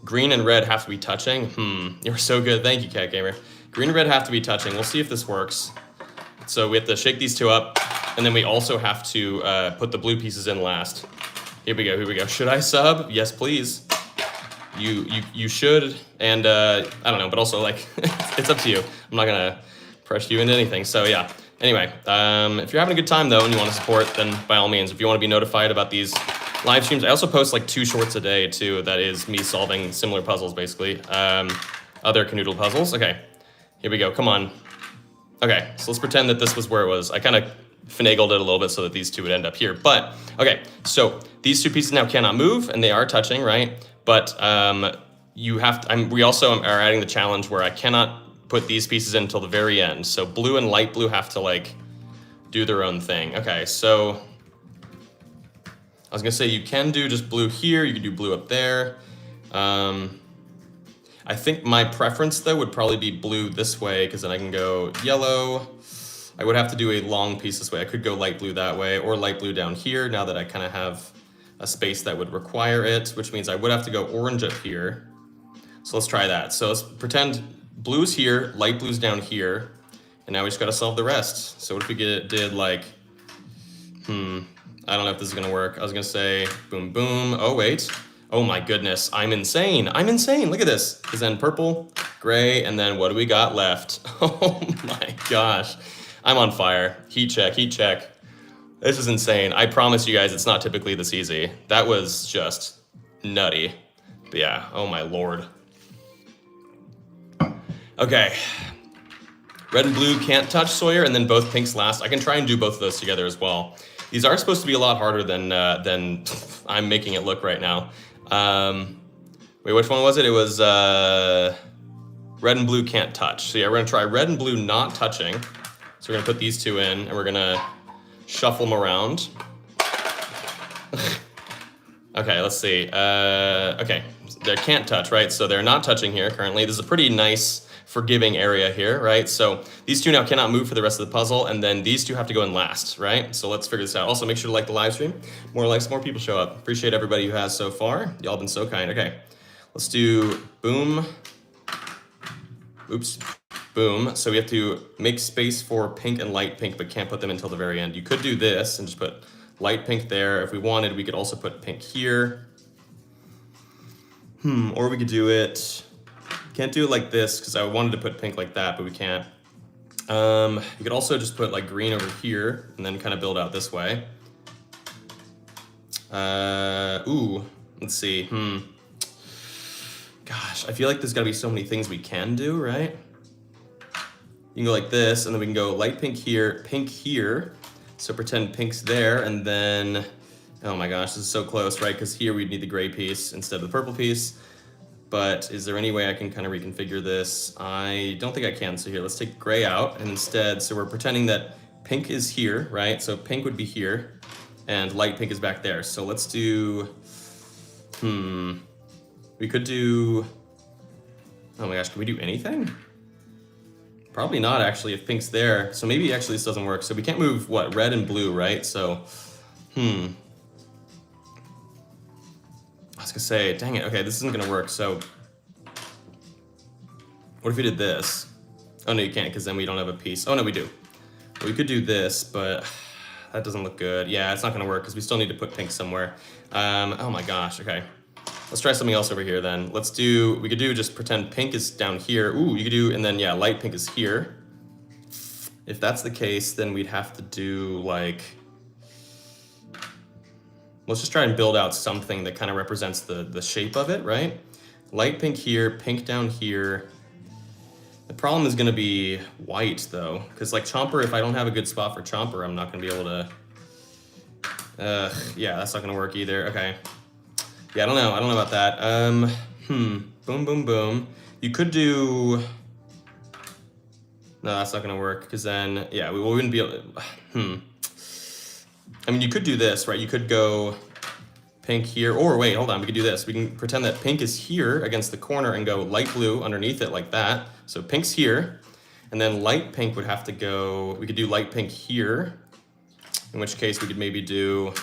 Green and red have to be touching. You're so good. Thank you, Cat Gamer. Green and red have to be touching. We'll see if this works. So we have to shake these two up, and then we also have to put the blue pieces in last. Here we go. Should I sub? Yes, please. You should, and I don't know, but also like it's up to you. I'm not gonna pressure you into anything. So yeah. Anyway, if you're having a good time though and you want to support, then by all means, if you want to be notified about these live streams, I also post like 2 shorts a day too. That is me solving similar puzzles basically. Other Kanoodle puzzles. Okay, here we go. Come on. Okay, so let's pretend that this was where it was. I kind of finagled it a little bit so that these two would end up here. But okay, so these two pieces now cannot move, and they are touching, right? But you have to, we also are adding the challenge where I cannot put these pieces in until the very end. So blue and light blue have to like do their own thing. Okay, so I was gonna say you can do just blue here, you can do blue up there. I think my preference though would probably be blue this way, because then I can go yellow. I would have to do a long piece this way. I could go light blue that way, or light blue down here, now that I kind of have a space that would require it, which means I would have to go orange up here. So let's try that. So let's pretend blue's here, light blue's down here, and now we just gotta solve the rest. So what if we did like, I don't know if this is gonna work. I was gonna say boom, boom. Oh wait, oh my goodness, I'm insane. Look at this. Because then purple, gray, and then what do we got left? Oh my gosh, I'm on fire. Heat check. This is insane. I promise you guys, it's not typically this easy. That was just nutty. But yeah, oh my lord. Okay. Red and blue can't touch Sawyer, and then both pinks last. I can try and do both of those together as well. These are supposed to be a lot harder than I'm making it look right now. Wait, which one was it? It was red and blue can't touch. So yeah, we're gonna try red and blue not touching. So we're gonna put these two in, and we're gonna shuffle them around. Okay, let's see. Okay, they can't touch, right? So they're not touching here currently. This is a pretty nice, forgiving area here, right? So these two now cannot move for the rest of the puzzle, and then these two have to go in last, right? So let's figure this out. Also, make sure to like the live stream. More likes, more people show up. Appreciate everybody who has so far. Y'all been so kind. Okay, let's do boom. Oops. Boom. So we have to make space for pink and light pink, but can't put them until the very end. You could do this and just put light pink there. If we wanted, we could also put pink here. Or we could do it, can't do it like this because I wanted to put pink like that, but we can't. You could also just put like green over here and then kind of build out this way. Ooh, let's see. Gosh, I feel like there's gotta be so many things we can do, right? You can go like this, and then we can go light pink here. So pretend pink's there, and then, oh my gosh, this is so close, right? Because here we'd need the gray piece instead of the purple piece. But is there any way I can kind of reconfigure this? I don't think I can. So here, let's take gray out, and instead, so we're pretending that pink is here, right? So pink would be here, and light pink is back there. So let's do, we could do, oh my gosh, can we do anything? Probably not, actually, if pink's there. So maybe actually this doesn't work. So we can't move, what, red and blue, right? So, I was gonna say, dang it, okay, this isn't gonna work. So what if we did this? Oh no, you can't, because then we don't have a piece. Oh no, we do. Well, we could do this, but that doesn't look good. Yeah, it's not gonna work, because we still need to put pink somewhere. Oh my gosh, okay. Let's try something else over here then. Let's do, we could do just pretend pink is down here. Ooh, you could do, and then yeah, light pink is here. If that's the case, then we'd have to do like, let's just try and build out something that kind of represents the shape of it, right? Light pink here, pink down here. The problem is gonna be white though, because like Chomper, if I don't have a good spot for Chomper, I'm not gonna be able to, yeah, that's not gonna work either, okay. Yeah, I don't know about that. Boom, boom, boom. You could do, no, that's not gonna work, because then, yeah, we wouldn't be able to, I mean, you could do this, right? You could go pink here, or wait, hold on, we could do this. We can pretend that pink is here against the corner and go light blue underneath it like that. So pink's here, and then light pink would have to go, we could do light pink here, in which case we could maybe do,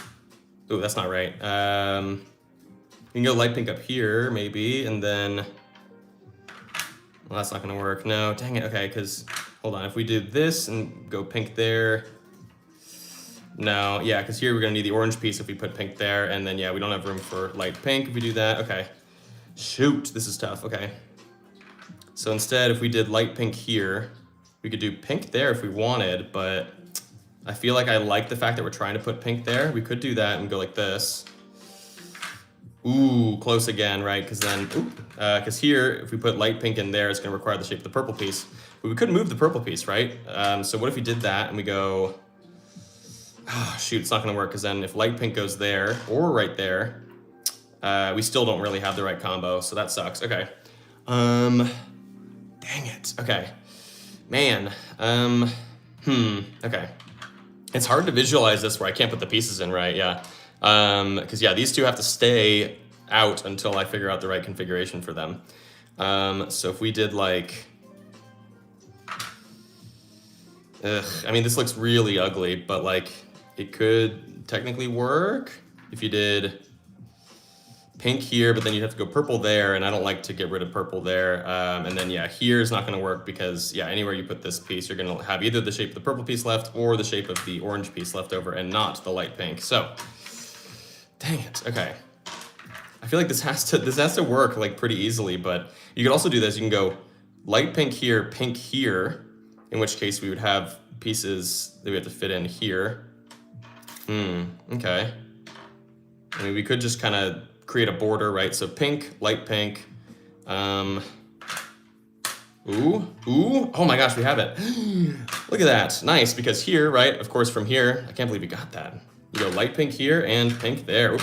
ooh, that's not right. You can go light pink up here, maybe, and then, well, that's not gonna work. No, dang it, okay, because, hold on, if we do this and go pink there, no, yeah, because here we're gonna need the orange piece if we put pink there, and then, yeah, we don't have room for light pink if we do that, okay. Shoot, this is tough, okay. So instead, if we did light pink here, we could do pink there if we wanted, but I feel like I like the fact that we're trying to put pink there. We could do that and go like this. Ooh, close again, right? Because then, because here, if we put light pink in there, it's going to require the shape of the purple piece. But we could move the purple piece, right? So what if we did that and we go, oh, shoot, it's not going to work, because then if light pink goes there or right there, we still don't really have the right combo, so that sucks. Okay. Dang it. Okay. Man. Okay. It's hard to visualize this where I can't put the pieces in right, yeah. Because yeah, these two have to stay out until I figure out the right configuration for them. So if we did like, I mean, this looks really ugly, but like it could technically work if you did pink here, but then you'd have to go purple there, and I don't like to get rid of purple there. And then yeah, here is not gonna work because yeah, anywhere you put this piece, you're gonna have either the shape of the purple piece left or the shape of the orange piece left over and not the light pink. So, dang it, okay. I feel like this has to work like pretty easily, but you could also do this. You can go light pink here, in which case we would have pieces that we have to fit in here. Okay. I mean, we could just kind of create a border, right? So pink, light pink. Ooh, oh my gosh, we have it. Look at that, nice, because here, right, of course from here, I can't believe we got that. You go light pink here and pink there. Ooh,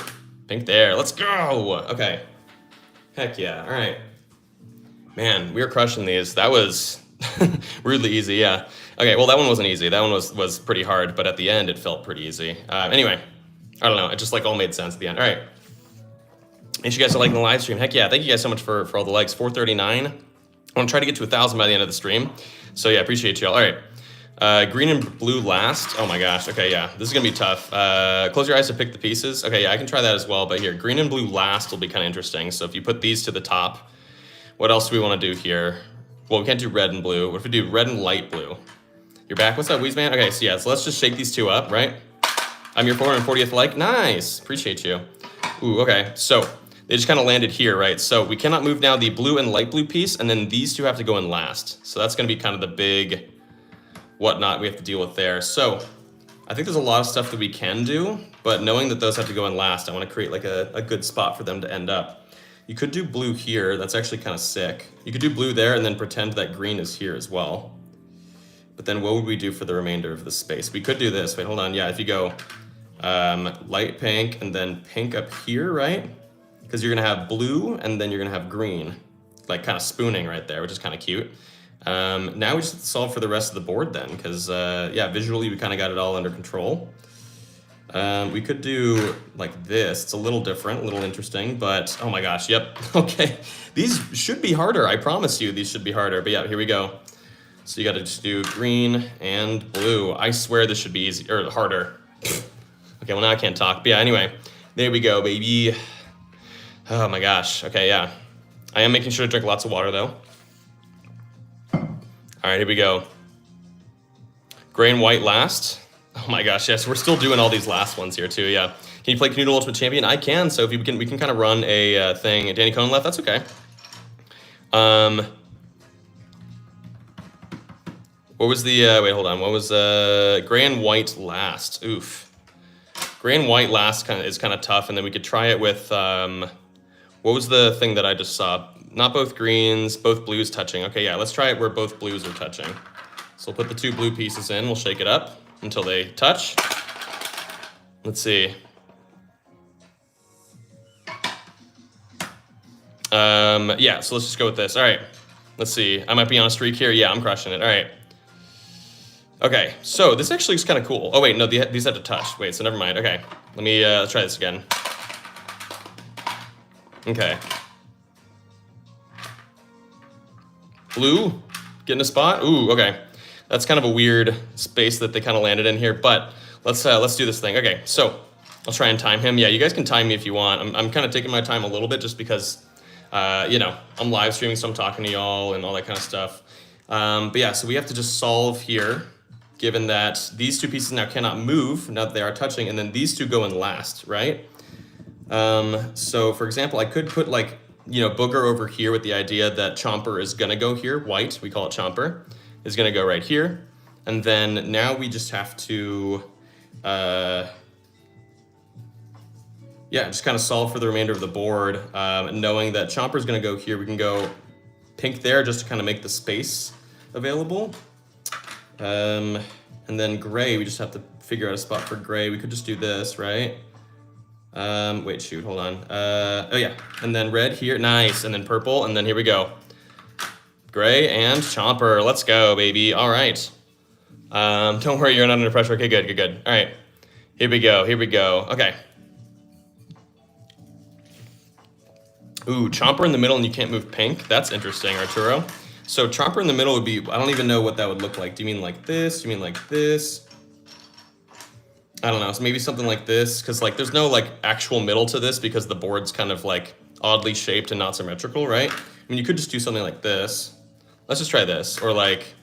pink there, let's go. Okay, heck yeah, all right. Man, we were crushing these. That was rudely easy, yeah. Okay, well that one wasn't easy. That one was pretty hard, but at the end it felt pretty easy. Anyway, I don't know, it just like all made sense at the end. All right. Make sure you guys are liking the live stream. Heck yeah, thank you guys so much for all the likes. 439. I want to try to get to 1,000 by the end of the stream. So yeah, appreciate y'all. All right. Green and blue last. Oh my gosh. Okay, yeah, this is gonna be tough. Close your eyes to pick the pieces. Okay, yeah, I can try that as well, but here, green and blue last will be kind of interesting. So if you put these to the top, what else do we want to do here? Well, we can't do red and blue. What if we do red and light blue? You're back? What's up, Weezman? Okay, so yeah, so let's just shake these two up, right? I'm your 440th like. Nice, appreciate you. Ooh, okay, so they just kind of landed here, right? So we cannot move now the blue and light blue piece, and then these two have to go in last. So that's gonna be kind of the big whatnot we have to deal with there. So I think there's a lot of stuff that we can do, but knowing that those have to go in last, I want to create like a good spot for them to end up. You could do blue here. That's actually kind of sick. You could do blue there and then pretend that green is here as well. But then what would we do for the remainder of the space? We could do this. Wait, hold on. Yeah, if you go light pink and then pink up here, right? Because you're going to have blue and then you're going to have green, like kind of spooning right there, which is kind of cute. Now we just have to solve for the rest of the board then, because yeah, visually we kind of got it all under control. We could do like this. It's a little different, a little interesting, but oh my gosh, yep. Okay, these should be harder. I promise you these should be harder, but yeah, here we go. So you got to just do green and blue. I swear this should be easy, or harder. Okay, well now I can't talk, but yeah, anyway, there we go, baby. Oh my gosh, okay, yeah. I am making sure to drink lots of water though. All right, here we go. Gray and white last. Oh my gosh, yes, we're still doing all these last ones here too, yeah. Can you play Kanoodle Ultimate Champion? I can, so if we can kind of run a thing. Danny Cohn left, that's okay. What was the, wait, hold on. What was gray and white last? Oof. Gray and white last is kind of tough, and then we could try it with, what was the thing that I just saw? Not both greens, both blues touching. Okay, yeah, let's try it where both blues are touching. So we'll put the two blue pieces in, we'll shake it up until they touch. Let's see. Yeah, so let's just go with this. All right, let's see. I might be on a streak here. Yeah, I'm crushing it. All right. Okay, so this actually is kind of cool. Oh wait, no, these had to touch. Wait, so never mind. Okay, let me try this again. Okay. Blue, getting a spot. Ooh, okay. That's kind of a weird space that they kind of landed in here, but let's do this thing. Okay, so I'll try and time him. Yeah, you guys can time me if you want. I'm kind of taking my time a little bit just because, you know, I'm live streaming, so I'm talking to y'all and all that kind of stuff. But yeah, so we have to just solve here, given that these two pieces now cannot move, now that they are touching, and then these two go in last, right? So for example, I could put like, you know, Booger over here with the idea that Chomper is gonna go here, white, we call it Chomper, is gonna go right here. And then now we just have to, yeah, just kind of solve for the remainder of the board. Knowing that Chomper's gonna go here, we can go pink there just to kind of make the space available. And then gray, we just have to figure out a spot for gray. We could just do this, right? Wait, shoot, hold on. Oh yeah, and then red here, nice, and then purple, and then here we go. Gray and Chomper, let's go, baby, all right. Don't worry, you're not under pressure, okay, good, good, good. All right, here we go, okay. Ooh, Chomper in the middle and you can't move pink, that's interesting, Arturo. So Chomper in the middle would be, I don't even know what that would look like. Do you mean like this, do you mean like this? I don't know, so maybe something like this, because like there's no like actual middle to this because the board's kind of like oddly shaped and not symmetrical, right? I mean, you could just do something like this. Let's just try this, or like,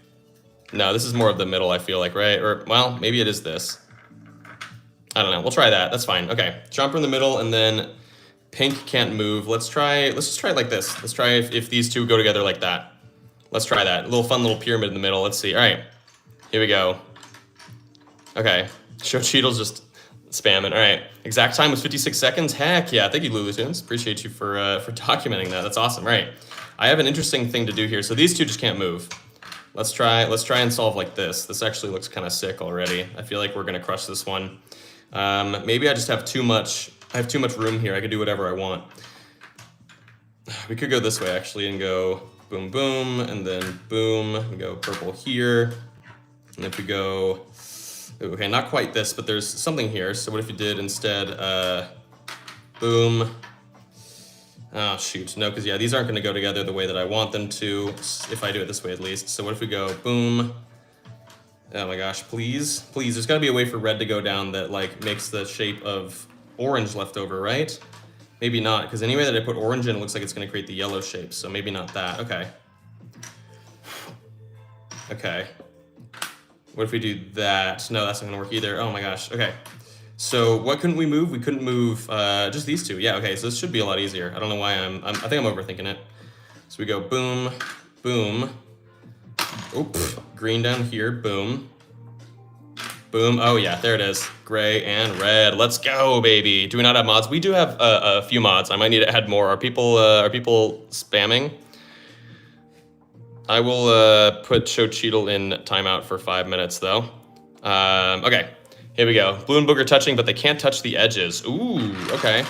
no, this is more of the middle, I feel like, right? Or, well, maybe it is this. I don't know, we'll try that, that's fine. Okay, Chomper in the middle, and then pink can't move. Let's just try it like this. Let's try if these two go together like that. Let's try that, a little fun little pyramid in the middle, let's see. All right, here we go. Okay. Show Cheadle's just spamming. All right, exact time was 56 seconds. Heck yeah, thank you, Lulu Tunes. Appreciate you for documenting that. That's awesome. All right, I have an interesting thing to do here. So these two just can't move. Let's try and solve like this. This actually looks kind of sick already. I feel like we're gonna crush this one. Maybe I just have too much. I have too much room here. I could do whatever I want. We could go this way actually and go boom, boom, and then boom. We go purple here, and if we go. Okay, not quite this, but there's something here. So what if you did instead, boom. Oh, shoot, no, because yeah, these aren't gonna go together the way that I want them to, if I do it this way at least. So what if we go boom? Oh my gosh, please, please, there's gotta be a way for red to go down that like makes the shape of orange left over, right? Maybe not, because any way that I put orange in, it looks like it's gonna create the yellow shape, so maybe not that, okay. Okay. What if we do that? No, that's not gonna work either. Oh my gosh, okay. So what couldn't we move? We couldn't move just these two. Yeah, okay, so this should be a lot easier. I don't know why I think I'm overthinking it. So we go boom, boom, Oop, green down here, boom. Boom, oh yeah, there it is. Gray and red, let's go, baby. Do we not have mods? We do have a few mods. I might need to add more. Are people spamming? I will put Show Cheadle in timeout for 5 minutes though. Okay, here we go. Blue and booger touching, but they can't touch the edges. Ooh, okay.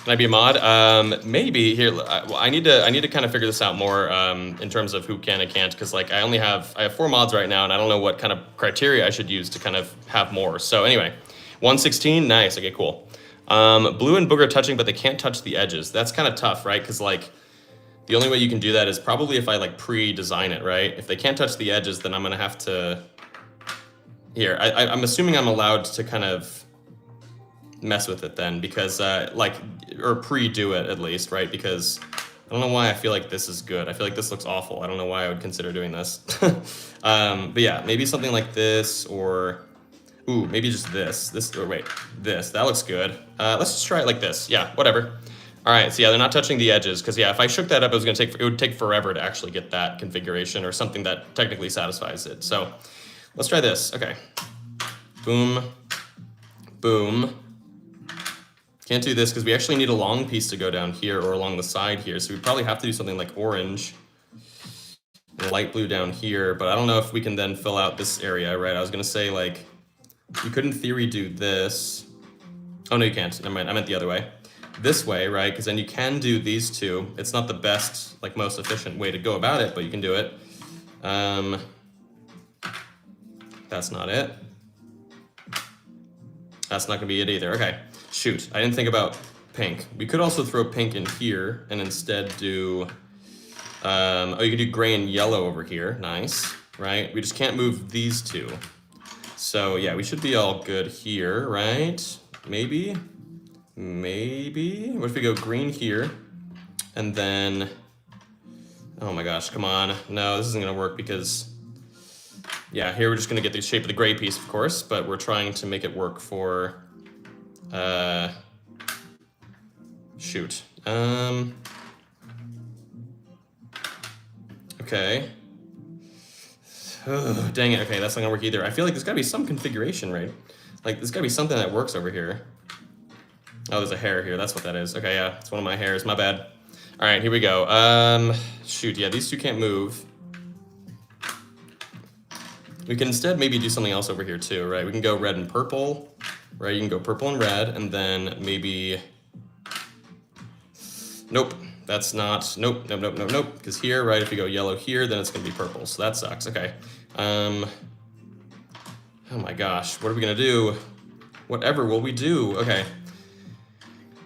Can I be a mod? Maybe here. Well, I need to kind of figure this out more in terms of who can and can't, because like I have 4 mods right now, and I don't know what kind of criteria I should use to kind of have more. So anyway, 116, nice. Okay, cool. Blue and booger touching, but they can't touch the edges. That's kind of tough, right? Because like the only way you can do that is probably if I like pre-design it, right? If they can't touch the edges, then I'm gonna have to. Here, I'm assuming I'm allowed to kind of mess with it then, because like, or pre-do it at least, right? Because I don't know why I feel like this is good. I feel like this looks awful. I don't know why I would consider doing this. But yeah, maybe something like this, or ooh, maybe just this, or wait, this, that looks good. Let's just try it like this. Yeah, whatever. All right, so yeah, they're not touching the edges, because yeah, if I shook that up, it would take forever to actually get that configuration or something that technically satisfies it. So let's try this. Okay, boom, boom. Can't do this because we actually need a long piece to go down here or along the side here. So we probably have to do something like orange and light blue down here, but I don't know if we can then fill out this area, right? I was gonna say like, you could in theory do this. Oh no, you can't, never mind, I meant the other way. This way, right? Because then you can do these two. It's not the best, like most efficient way to go about it, but you can do it. That's not it. That's not gonna be it either, okay. Shoot, I didn't think about pink. We could also throw pink in here and instead do, oh, you could do gray and yellow over here, nice, right? We just can't move these two. So yeah, we should be all good here, right? Maybe, maybe. What if we go green here and then, oh my gosh, come on. No, this isn't gonna work because, yeah, here we're just gonna get the shape of the gray piece, of course, but we're trying to make it work for, shoot. Okay. Oh, dang it, okay, that's not gonna work either. I feel like there's gotta be some configuration, right? Like, there's gotta be something that works over here. Oh, there's a hair here, that's what that is. Okay, yeah, it's one of my hairs, my bad. All right, here we go. Shoot, yeah, these two can't move. We can instead maybe do something else over here too, right? We can go red and purple, right? You can go purple and red, and then maybe, nope, that's not, nope, nope, nope, nope, nope, because here, right, if you go yellow here, then it's gonna be purple, so that sucks, okay. Oh my gosh, what are we gonna do? Whatever will we do? Okay.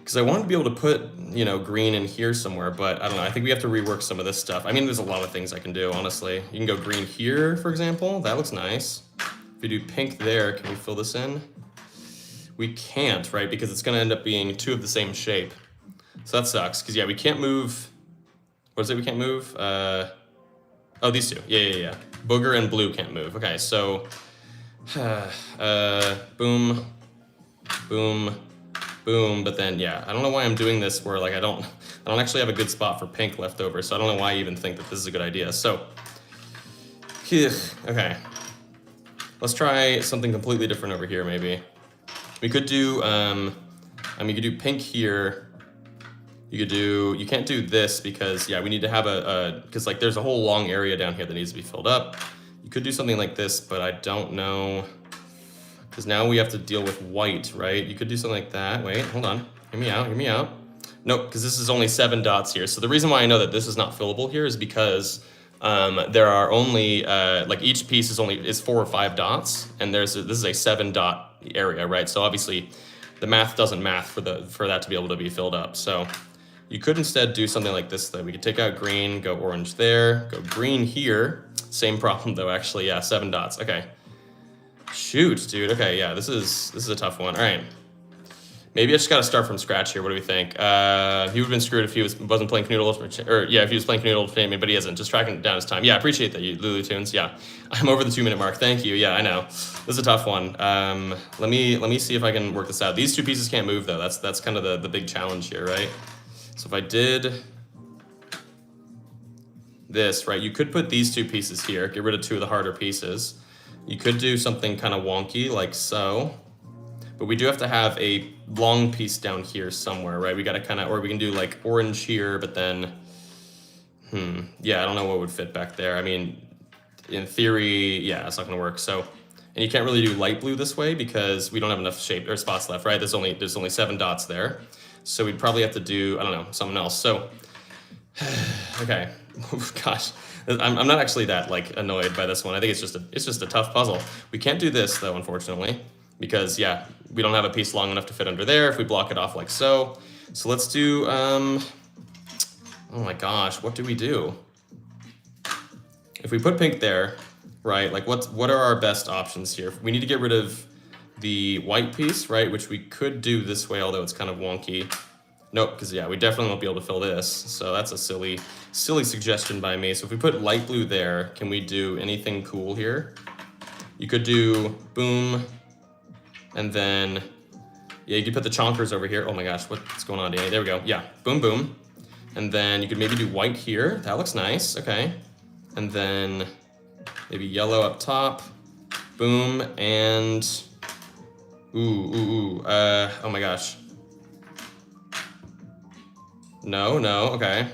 Because I wanted to be able to put, you know, green in here somewhere, but I don't know, I think we have to rework some of this stuff. I mean, there's a lot of things I can do, honestly. You can go green here, for example, that looks nice. If we do pink there, can we fill this in? We can't, right, because it's gonna end up being two of the same shape. So that sucks, because yeah, we can't move, what is it we can't move? Oh, these two, yeah. Booger and blue can't move, okay, so, boom, boom, boom, but then, yeah, I don't know why I'm doing this where, like, I don't actually have a good spot for pink left over, so I don't know why I even think that this is a good idea, so, okay. Let's try something completely different over here, maybe. We could do, I mean, you could do pink here. You can't do this because, yeah, we need to have because, like, there's a whole long area down here that needs to be filled up. You could do something like this, but I don't know. Because now we have to deal with white, right? You could do something like that. Wait, hold on. Hear me out. Nope, because this is only 7 dots here. So the reason why I know that this is not fillable here is because there are only, like each piece is 4 or 5 dots, and this is a 7 dot area, right? So obviously the math doesn't math for that to be able to be filled up. So you could instead do something like this though. We could take out green, go orange there, go green here. Same problem though, actually, yeah, 7 dots, okay. Shoot, dude, okay, yeah, this is a tough one, all right. Maybe I just gotta start from scratch here, what do we think? He would've been screwed if he wasn't playing Kanoodle, or yeah, if he was playing Kanoodle for me, but he isn't, just tracking down his time. Yeah, I appreciate that, you Lulu Tunes, yeah. I'm over the 2-minute mark, thank you, yeah, I know. This is a tough one. Let me see if I can work this out. These 2 pieces can't move though, that's kind of the big challenge here, right? So if I did, this, right? You could put these two pieces here, get rid of two of the harder pieces. You could do something kind of wonky like so, but we do have to have a long piece down here somewhere, right? We got to kind of, or we can do like orange here, but then, yeah, I don't know what would fit back there. I mean, in theory, yeah, it's not gonna work. So, and you can't really do light blue this way because we don't have enough shape or spots left, right? There's only 7 dots there. So we'd probably have to do, I don't know, something else. So, okay, gosh, I'm not actually that like annoyed by this one. I think it's just a tough puzzle. We can't do this though, unfortunately, because yeah, we don't have a piece long enough to fit under there if we block it off like so. So let's do, oh my gosh, what do we do? If we put pink there, right, like what are our best options here? We need to get rid of the white piece, right, which we could do this way, although it's kind of wonky. Nope, because yeah, we definitely won't be able to fill this. So that's a silly suggestion by me. So if we put light blue there, can we do anything cool here? You could do boom, and then, yeah, you could put the chonkers over here. Oh my gosh, what's going on, Danny? There we go. Yeah, boom, boom. And then you could maybe do white here. That looks nice, okay. And then maybe yellow up top, boom, and oh my gosh. No, okay.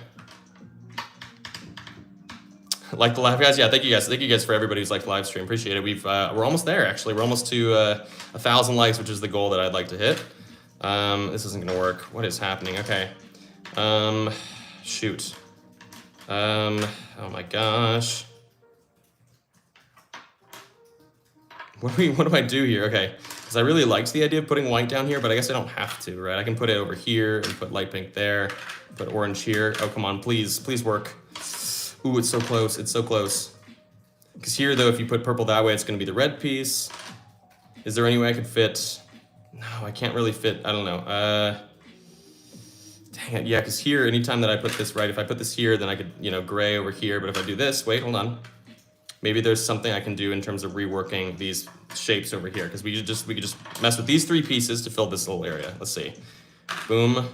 Like the live guys, yeah. Thank you guys for everybody who's liked the live stream. Appreciate it. We're almost there actually. We're almost to 1,000 likes, which is the goal that I'd like to hit. This isn't gonna work. What is happening? Okay. Shoot. Oh my gosh. What do I do here? Okay, because I really liked the idea of putting white down here, but I guess I don't have to, right? I can put it over here and put light pink there, put orange here. Oh, come on, please work. Ooh, it's so close, it's so close. Because here, though, if you put purple that way, it's gonna be the red piece. Is there any way I could fit? No, I can't really fit, I don't know. Dang it, yeah, because here, anytime that I put this, right, if I put this here, then I could, you know, gray over here, but if I do this, wait, hold on. Maybe there's something I can do in terms of reworking these shapes over here, because we could just mess with these 3 pieces to fill this little area. Let's see. Boom.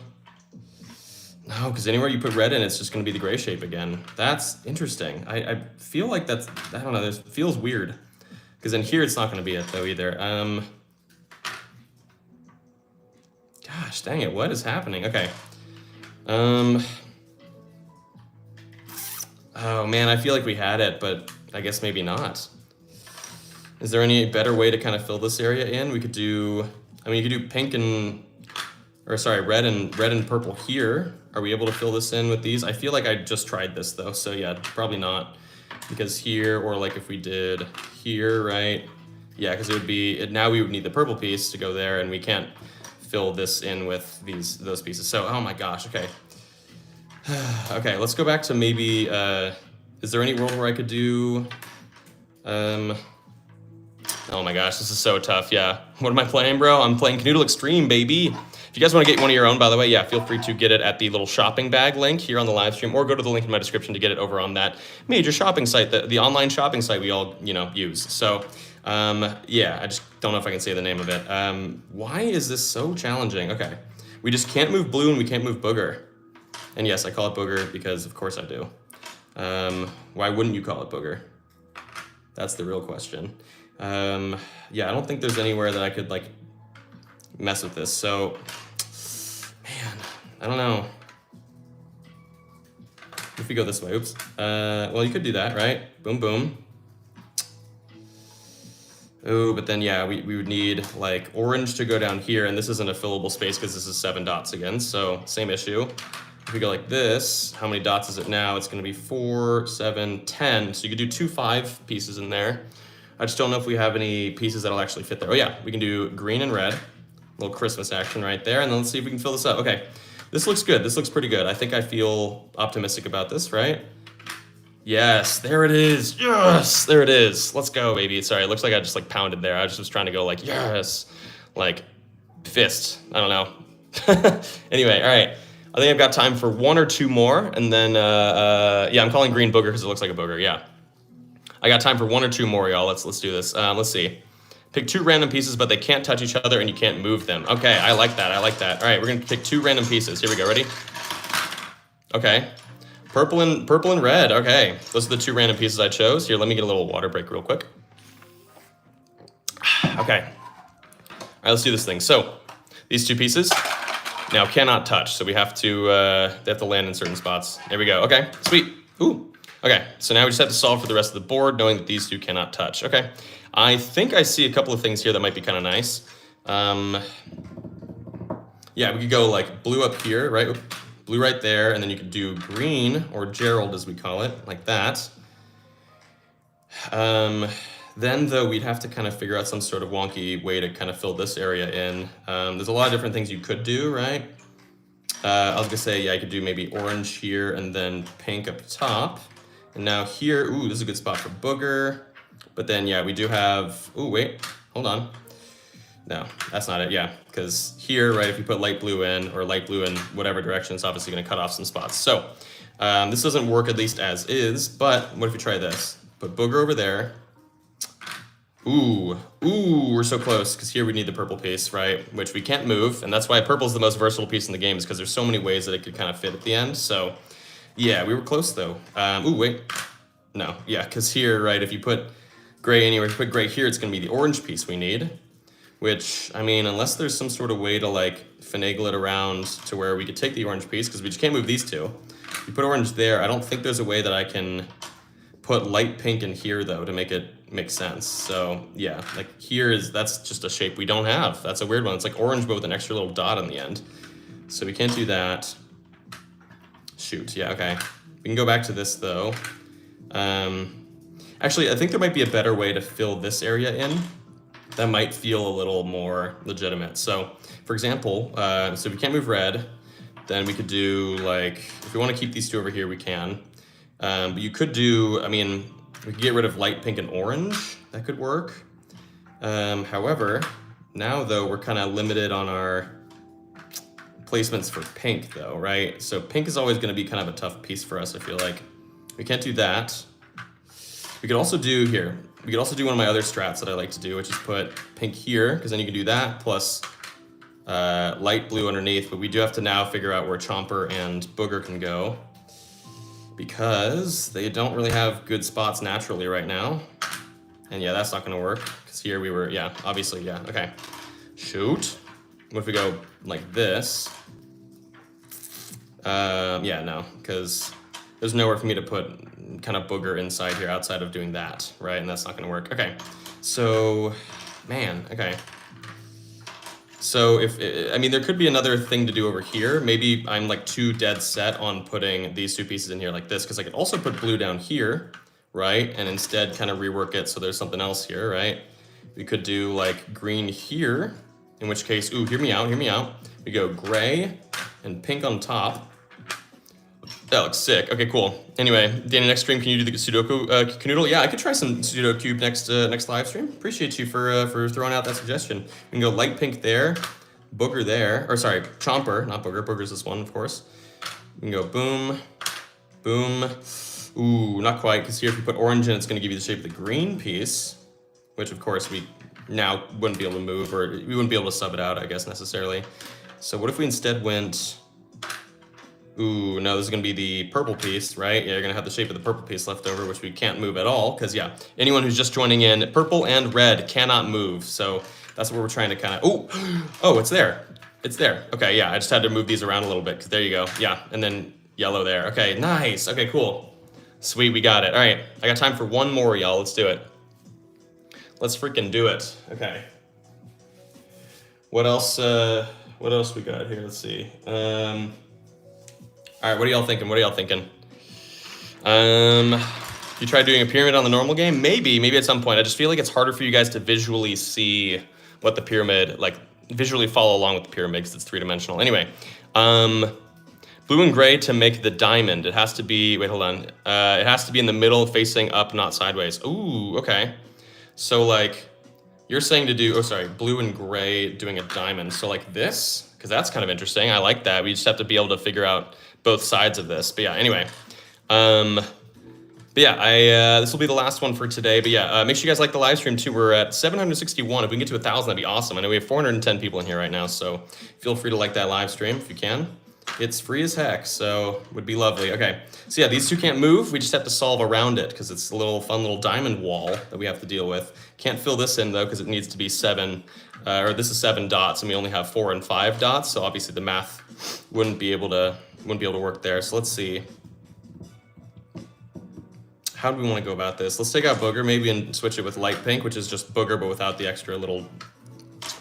No, because anywhere you put red in, it's just going to be the gray shape again. That's interesting. I feel like that's, I don't know, this feels weird. Because in here, it's not going to be it, though, either. Gosh, dang it, what is happening? Okay. Oh, man, I feel like we had it, but I guess maybe not. Is there any better way to kind of fill this area in? We could do, I mean, you could do pink and, or sorry, red and purple here. Are we able to fill this in with these? I feel like I just tried this though, so yeah, probably not. Because here, or like if we did here, right? Yeah, because it would be, now we would need the purple piece to go there, and we can't fill this in with those pieces. So, oh my gosh, okay. Okay, let's go back to maybe, is there any world where I could do, oh my gosh, this is so tough, yeah. What am I playing, bro? I'm playing Kanoodle Extreme, baby. If you guys want to get one of your own, by the way, yeah, feel free to get it at the little shopping bag link here on the live stream, or go to the link in my description to get it over on that major shopping site, the online shopping site we all, you know, use. So, yeah, I just don't know if I can say the name of it. Why is this so challenging? Okay, we just can't move blue and we can't move booger. And yes, I call it booger because of course I do. Why wouldn't you call it booger? That's the real question. Yeah, I don't think there's anywhere that I could like mess with this. So, man, I don't know. If we go this way, oops. Well, you could do that, right? Boom, boom. Oh, but then yeah, we would need like orange to go down here, and this isn't a fillable space because this is 7 dots again, so same issue. If we go like this, how many dots is it now? It's gonna be 4, 7, 10. So you could do 2 5 pieces in there. I just don't know if we have any pieces that'll actually fit there. Oh yeah, we can do green and red. Little Christmas action right there. And then let's see if we can fill this up. Okay, this looks good. This looks pretty good. I think I feel optimistic about this, right? Yes, there it is. Yes, there it is. Let's go, baby. Sorry, it looks like I just like pounded there. I just was trying to go like, yes, like fist. I don't know. Anyway, all right. I think I've got time for 1 or 2 more, and then, yeah, I'm calling green booger because it looks like a booger, yeah. I got time for 1 or 2 more, y'all. Let's do this. Let's see. Pick 2 random pieces, but they can't touch each other, and you can't move them. Okay, I like that, I like that. All right, we're gonna pick 2 random pieces. Here we go, ready? Okay. Purple and red. Okay, those are the two random pieces I chose. Here, let me get a little water break real quick. Okay. All right, let's do this thing. So these two pieces now cannot touch, so we have to they have to land in certain spots. There we go. Okay, sweet. Ooh. Okay, so now we just have to solve for the rest of the board, knowing that these two cannot touch. Okay, I think I see a couple of things here that might be kind of nice. Yeah, we could go like blue up here, right? Blue right there, and then you could do green, or Gerald as we call it, like that. Then, though, we'd have to kind of figure out some sort of wonky way to kind of fill this area in. There's a lot of different things you could do, right? I was gonna say, yeah, I could do maybe orange here and then pink up top. And now here, ooh, this is a good spot for booger. But then, yeah, we do have, ooh, wait, hold on. No, that's not it, yeah. Because here, right, if you put light blue in, or light blue in whatever direction, it's obviously gonna cut off some spots. So, this doesn't work at least as is, but what if we try this? Put booger over there. Ooh, we're so close, because here we need the purple piece, right? Which we can't move, and that's why purple's the most versatile piece in the game, is because there's so many ways that it could kind of fit at the end. So, yeah, we were close, though. Ooh, wait. No, yeah, because here, right, if you put gray anywhere, if you put gray here, it's going to be the orange piece we need. Which, I mean, unless there's some sort of way to, like, finagle it around to where we could take the orange piece, because we just can't move these two. If you put orange there, I don't think there's a way that I can put light pink in here, though, to make it make sense. So yeah, like that's just a shape we don't have. That's a weird one. It's like orange but with an extra little dot on the end. So we can't do that. Shoot, yeah, okay. We can go back to this though. Actually, I think there might be a better way to fill this area in that might feel a little more legitimate. So for example, so if we can't move red, then we could do like, if we want to keep these two over here, we can. But you could do, I mean, we could get rid of light pink and orange. That could work. However, now though, we're kind of limited on our placements for pink though, right? So pink is always going to be kind of a tough piece for us, I feel like. We can't do that. We could also do here. We could also do one of my other strats that I like to do, which is put pink here, because then you can do that, plus light blue underneath. But we do have to now figure out where Chomper and Booger can go, because they don't really have good spots naturally right now. And yeah, that's not gonna work, because here we were, yeah, obviously, yeah, okay. Shoot. What if we go like this? Yeah, no, because there's nowhere for me to put kind of Booger inside here outside of doing that, right? And that's not gonna work. Okay, so, man, okay. So I mean, there could be another thing to do over here. Maybe I'm like too dead set on putting these two pieces in here like this, because I could also put blue down here, right? And instead kind of rework it so there's something else here, right? We could do like green here, in which case, ooh, hear me out. We go gray and pink on top. That looks sick. Okay, cool. Anyway, Danny, next stream, can you do the Sudoku Kanoodle? Yeah, I could try some Sudoku Cube next live stream. Appreciate you for throwing out that suggestion. We can go light pink there, Booger there, or sorry, Chomper, not Booger. Booger's this one, of course. We can go boom, boom. Ooh, not quite, because here if you put orange in, it's going to give you the shape of the green piece, which of course we now wouldn't be able to move, or we wouldn't be able to sub it out, I guess, necessarily. So what if we instead went... Ooh, no, this is going to be the purple piece, right? Yeah, you're going to have the shape of the purple piece left over, which we can't move at all, because, yeah, anyone who's just joining in, purple and red cannot move, so that's what we're trying to kind of... Oh, it's there. It's there. Okay, yeah, I just had to move these around a little bit, because there you go. Yeah, and then yellow there. Okay, nice. Okay, cool. Sweet, we got it. All right, I got time for one more, y'all. Let's do it. Let's freaking do it. Okay. What else we got here? Let's see. All right, what are y'all thinking? You tried doing a pyramid on the normal game? Maybe at some point. I just feel like it's harder for you guys to visually see what the pyramid, like visually follow along with the pyramid, because it's three-dimensional. Anyway, blue and gray to make the diamond. It has to be, wait, hold on. It has to be in the middle facing up, not sideways. Ooh, okay. So like, you're saying to do, blue and gray doing a diamond. So like this, because that's kind of interesting. I like that. We just have to be able to figure out both sides of this. But yeah, anyway. This will be the last one for today. But yeah, make sure you guys like the live stream too. We're at 761. If we can get to 1,000, that'd be awesome. I know we have 410 people in here right now, so feel free to like that live stream if you can. It's free as heck, so would be lovely. Okay, so yeah, these two can't move. We just have to solve around it because it's a little fun little diamond wall that we have to deal with. Can't fill this in though because it needs to be 7, or this is 7 dots, and we only have 4 and 5 dots. So obviously the math wouldn't be able to work there. So let's see. How do we want to go about this? Let's take out Booger maybe and switch it with light pink, which is just Booger but without the extra little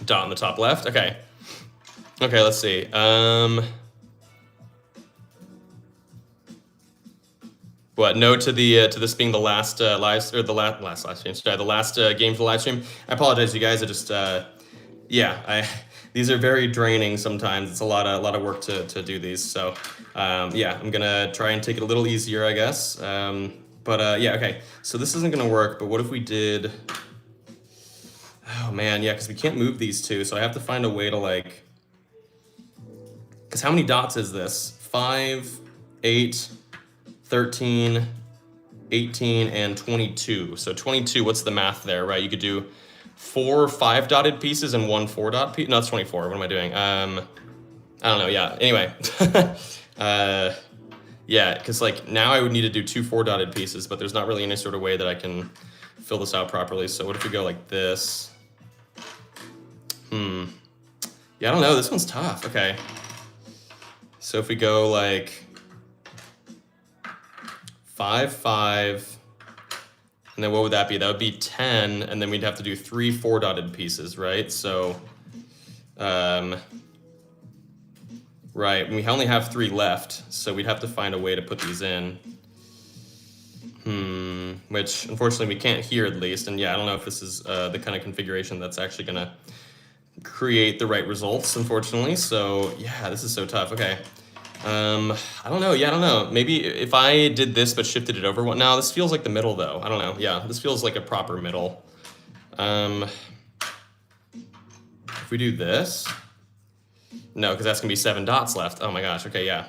dot on the top left. Okay. Okay, let's see. What? No to the to this being the last last live stream. Sorry, the last game for the live stream. I apologize, you guys. I just yeah. These are very draining sometimes. It's a lot of work to do these. So yeah, I'm gonna try and take it a little easier, I guess. But yeah, okay. So this isn't gonna work. But what if we did? Oh man, yeah, because we can't move these two. So I have to find a way to like. Because how many dots is this? 5, 8. 13, 18, and 22. So 22, what's the math there, right? You could do 4 5-dotted pieces and 1 4-dot piece. No, it's 24. What am I doing? I don't know. Yeah. Anyway. Yeah, because like now I would need to do 2 4-dotted pieces, but there's not really any sort of way that I can fill this out properly. So what if we go like this? Yeah, I don't know. This one's tough. Okay. So if we go like 5, 5, and then what would that be? That would be 10, and then we'd have to do 3 4-dotted pieces, right? So, right, we only have 3 left, so we'd have to find a way to put these in. Which, unfortunately, we can't here at least, and yeah, I don't know if this is the kind of configuration that's actually gonna create the right results, unfortunately, so yeah, this is so tough. Okay. I don't know. Yeah, I don't know. Maybe if I did this but shifted it over one. No, this feels like the middle though. I don't know. Yeah, this feels like a proper middle. If we do this, no, because that's gonna be 7 dots left. Oh my gosh. Okay, yeah.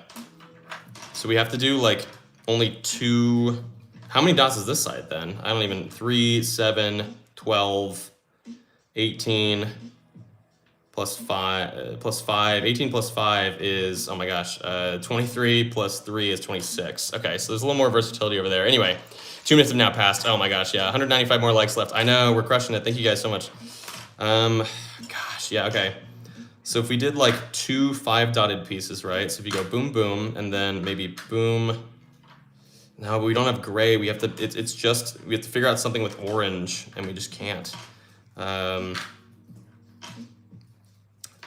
So we have to do like only 2. How many dots is this side then? I don't even. 3, 7, 12, 18. Plus 5, 18 plus 5 is, oh my gosh, 23 plus 3 is 26. Okay, so there's a little more versatility over there. Anyway, 2 minutes have now passed. Oh my gosh, yeah, 195 more likes left. I know, we're crushing it. Thank you guys so much. Gosh, yeah, okay. So if we did like 2 5-dotted pieces, right? So if you go boom, boom, and then maybe boom. No, but we don't have gray. We have to, it's just, we have to figure out something with orange, and we just can't.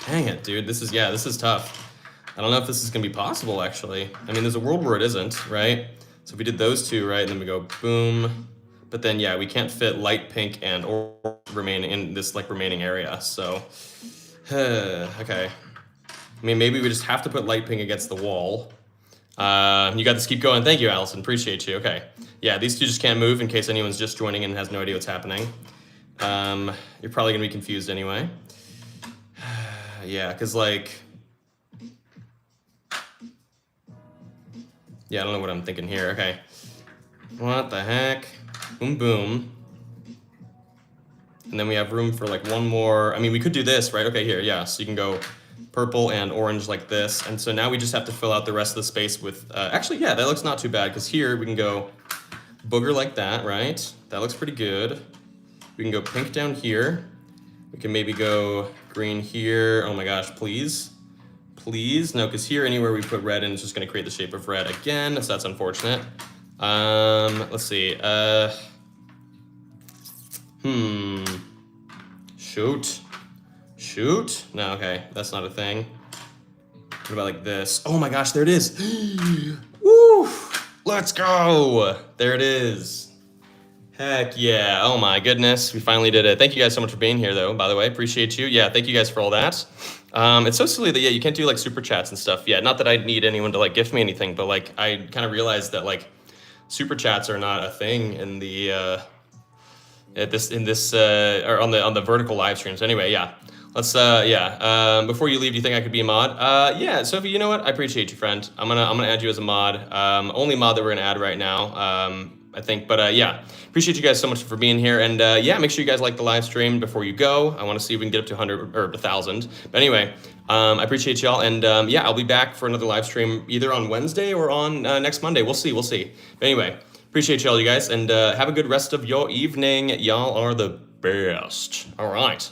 Dang it, dude. This is tough. I don't know if this is gonna be possible, actually. I mean, there's a world where it isn't, right? So if we did those two, right, and then we go boom, but then, yeah, we can't fit light pink and orange remain in this, like, remaining area, so, okay. I mean, maybe we just have to put light pink against the wall. You got this, keep going. Thank you, Allison. Appreciate you. Okay. Yeah, these two just can't move in case anyone's just joining and has no idea what's happening. You're probably gonna be confused anyway. Yeah, because, like, yeah, I don't know what I'm thinking here. Okay. What the heck? Boom, boom. And then we have room for, like, one more. I mean, we could do this, right? Okay, here, yeah. So you can go purple and orange like this. And so now we just have to fill out the rest of the space with, actually, yeah, that looks not too bad, because here we can go booger like that, right? That looks pretty good. We can go pink down here. We can maybe go green here. Oh my gosh, please. Please. No, because here anywhere we put red in, it's just going to create the shape of red again, so that's unfortunate. Let's see. Shoot. Shoot? No, okay, that's not a thing. What about like this? Oh my gosh, there it is. Woo! Let's go. There it is. Heck yeah. Oh my goodness. We finally did it. Thank you guys so much for being here though, by the way. Appreciate you. Yeah, thank you guys for all that. It's so silly that, yeah, you can't do like super chats and stuff. Yeah, not that I need anyone to like gift me anything, but like I kind of realized that like super chats are not a thing in the or on the vertical live streams. Anyway, yeah. Let's before you leave, do you think I could be a mod? Yeah, Sophie, you know what? I appreciate you, friend. I'm gonna add you as a mod. Only mod that we're gonna add right now. I think. But yeah, appreciate you guys so much for being here. And yeah, make sure you guys like the live stream before you go. I want to see if we can get up to 100 or 1,000. But anyway, I appreciate y'all. And yeah, I'll be back for another live stream either on Wednesday or on next Monday. We'll see. But anyway, appreciate y'all, you guys. And have a good rest of your evening. Y'all are the best. All right.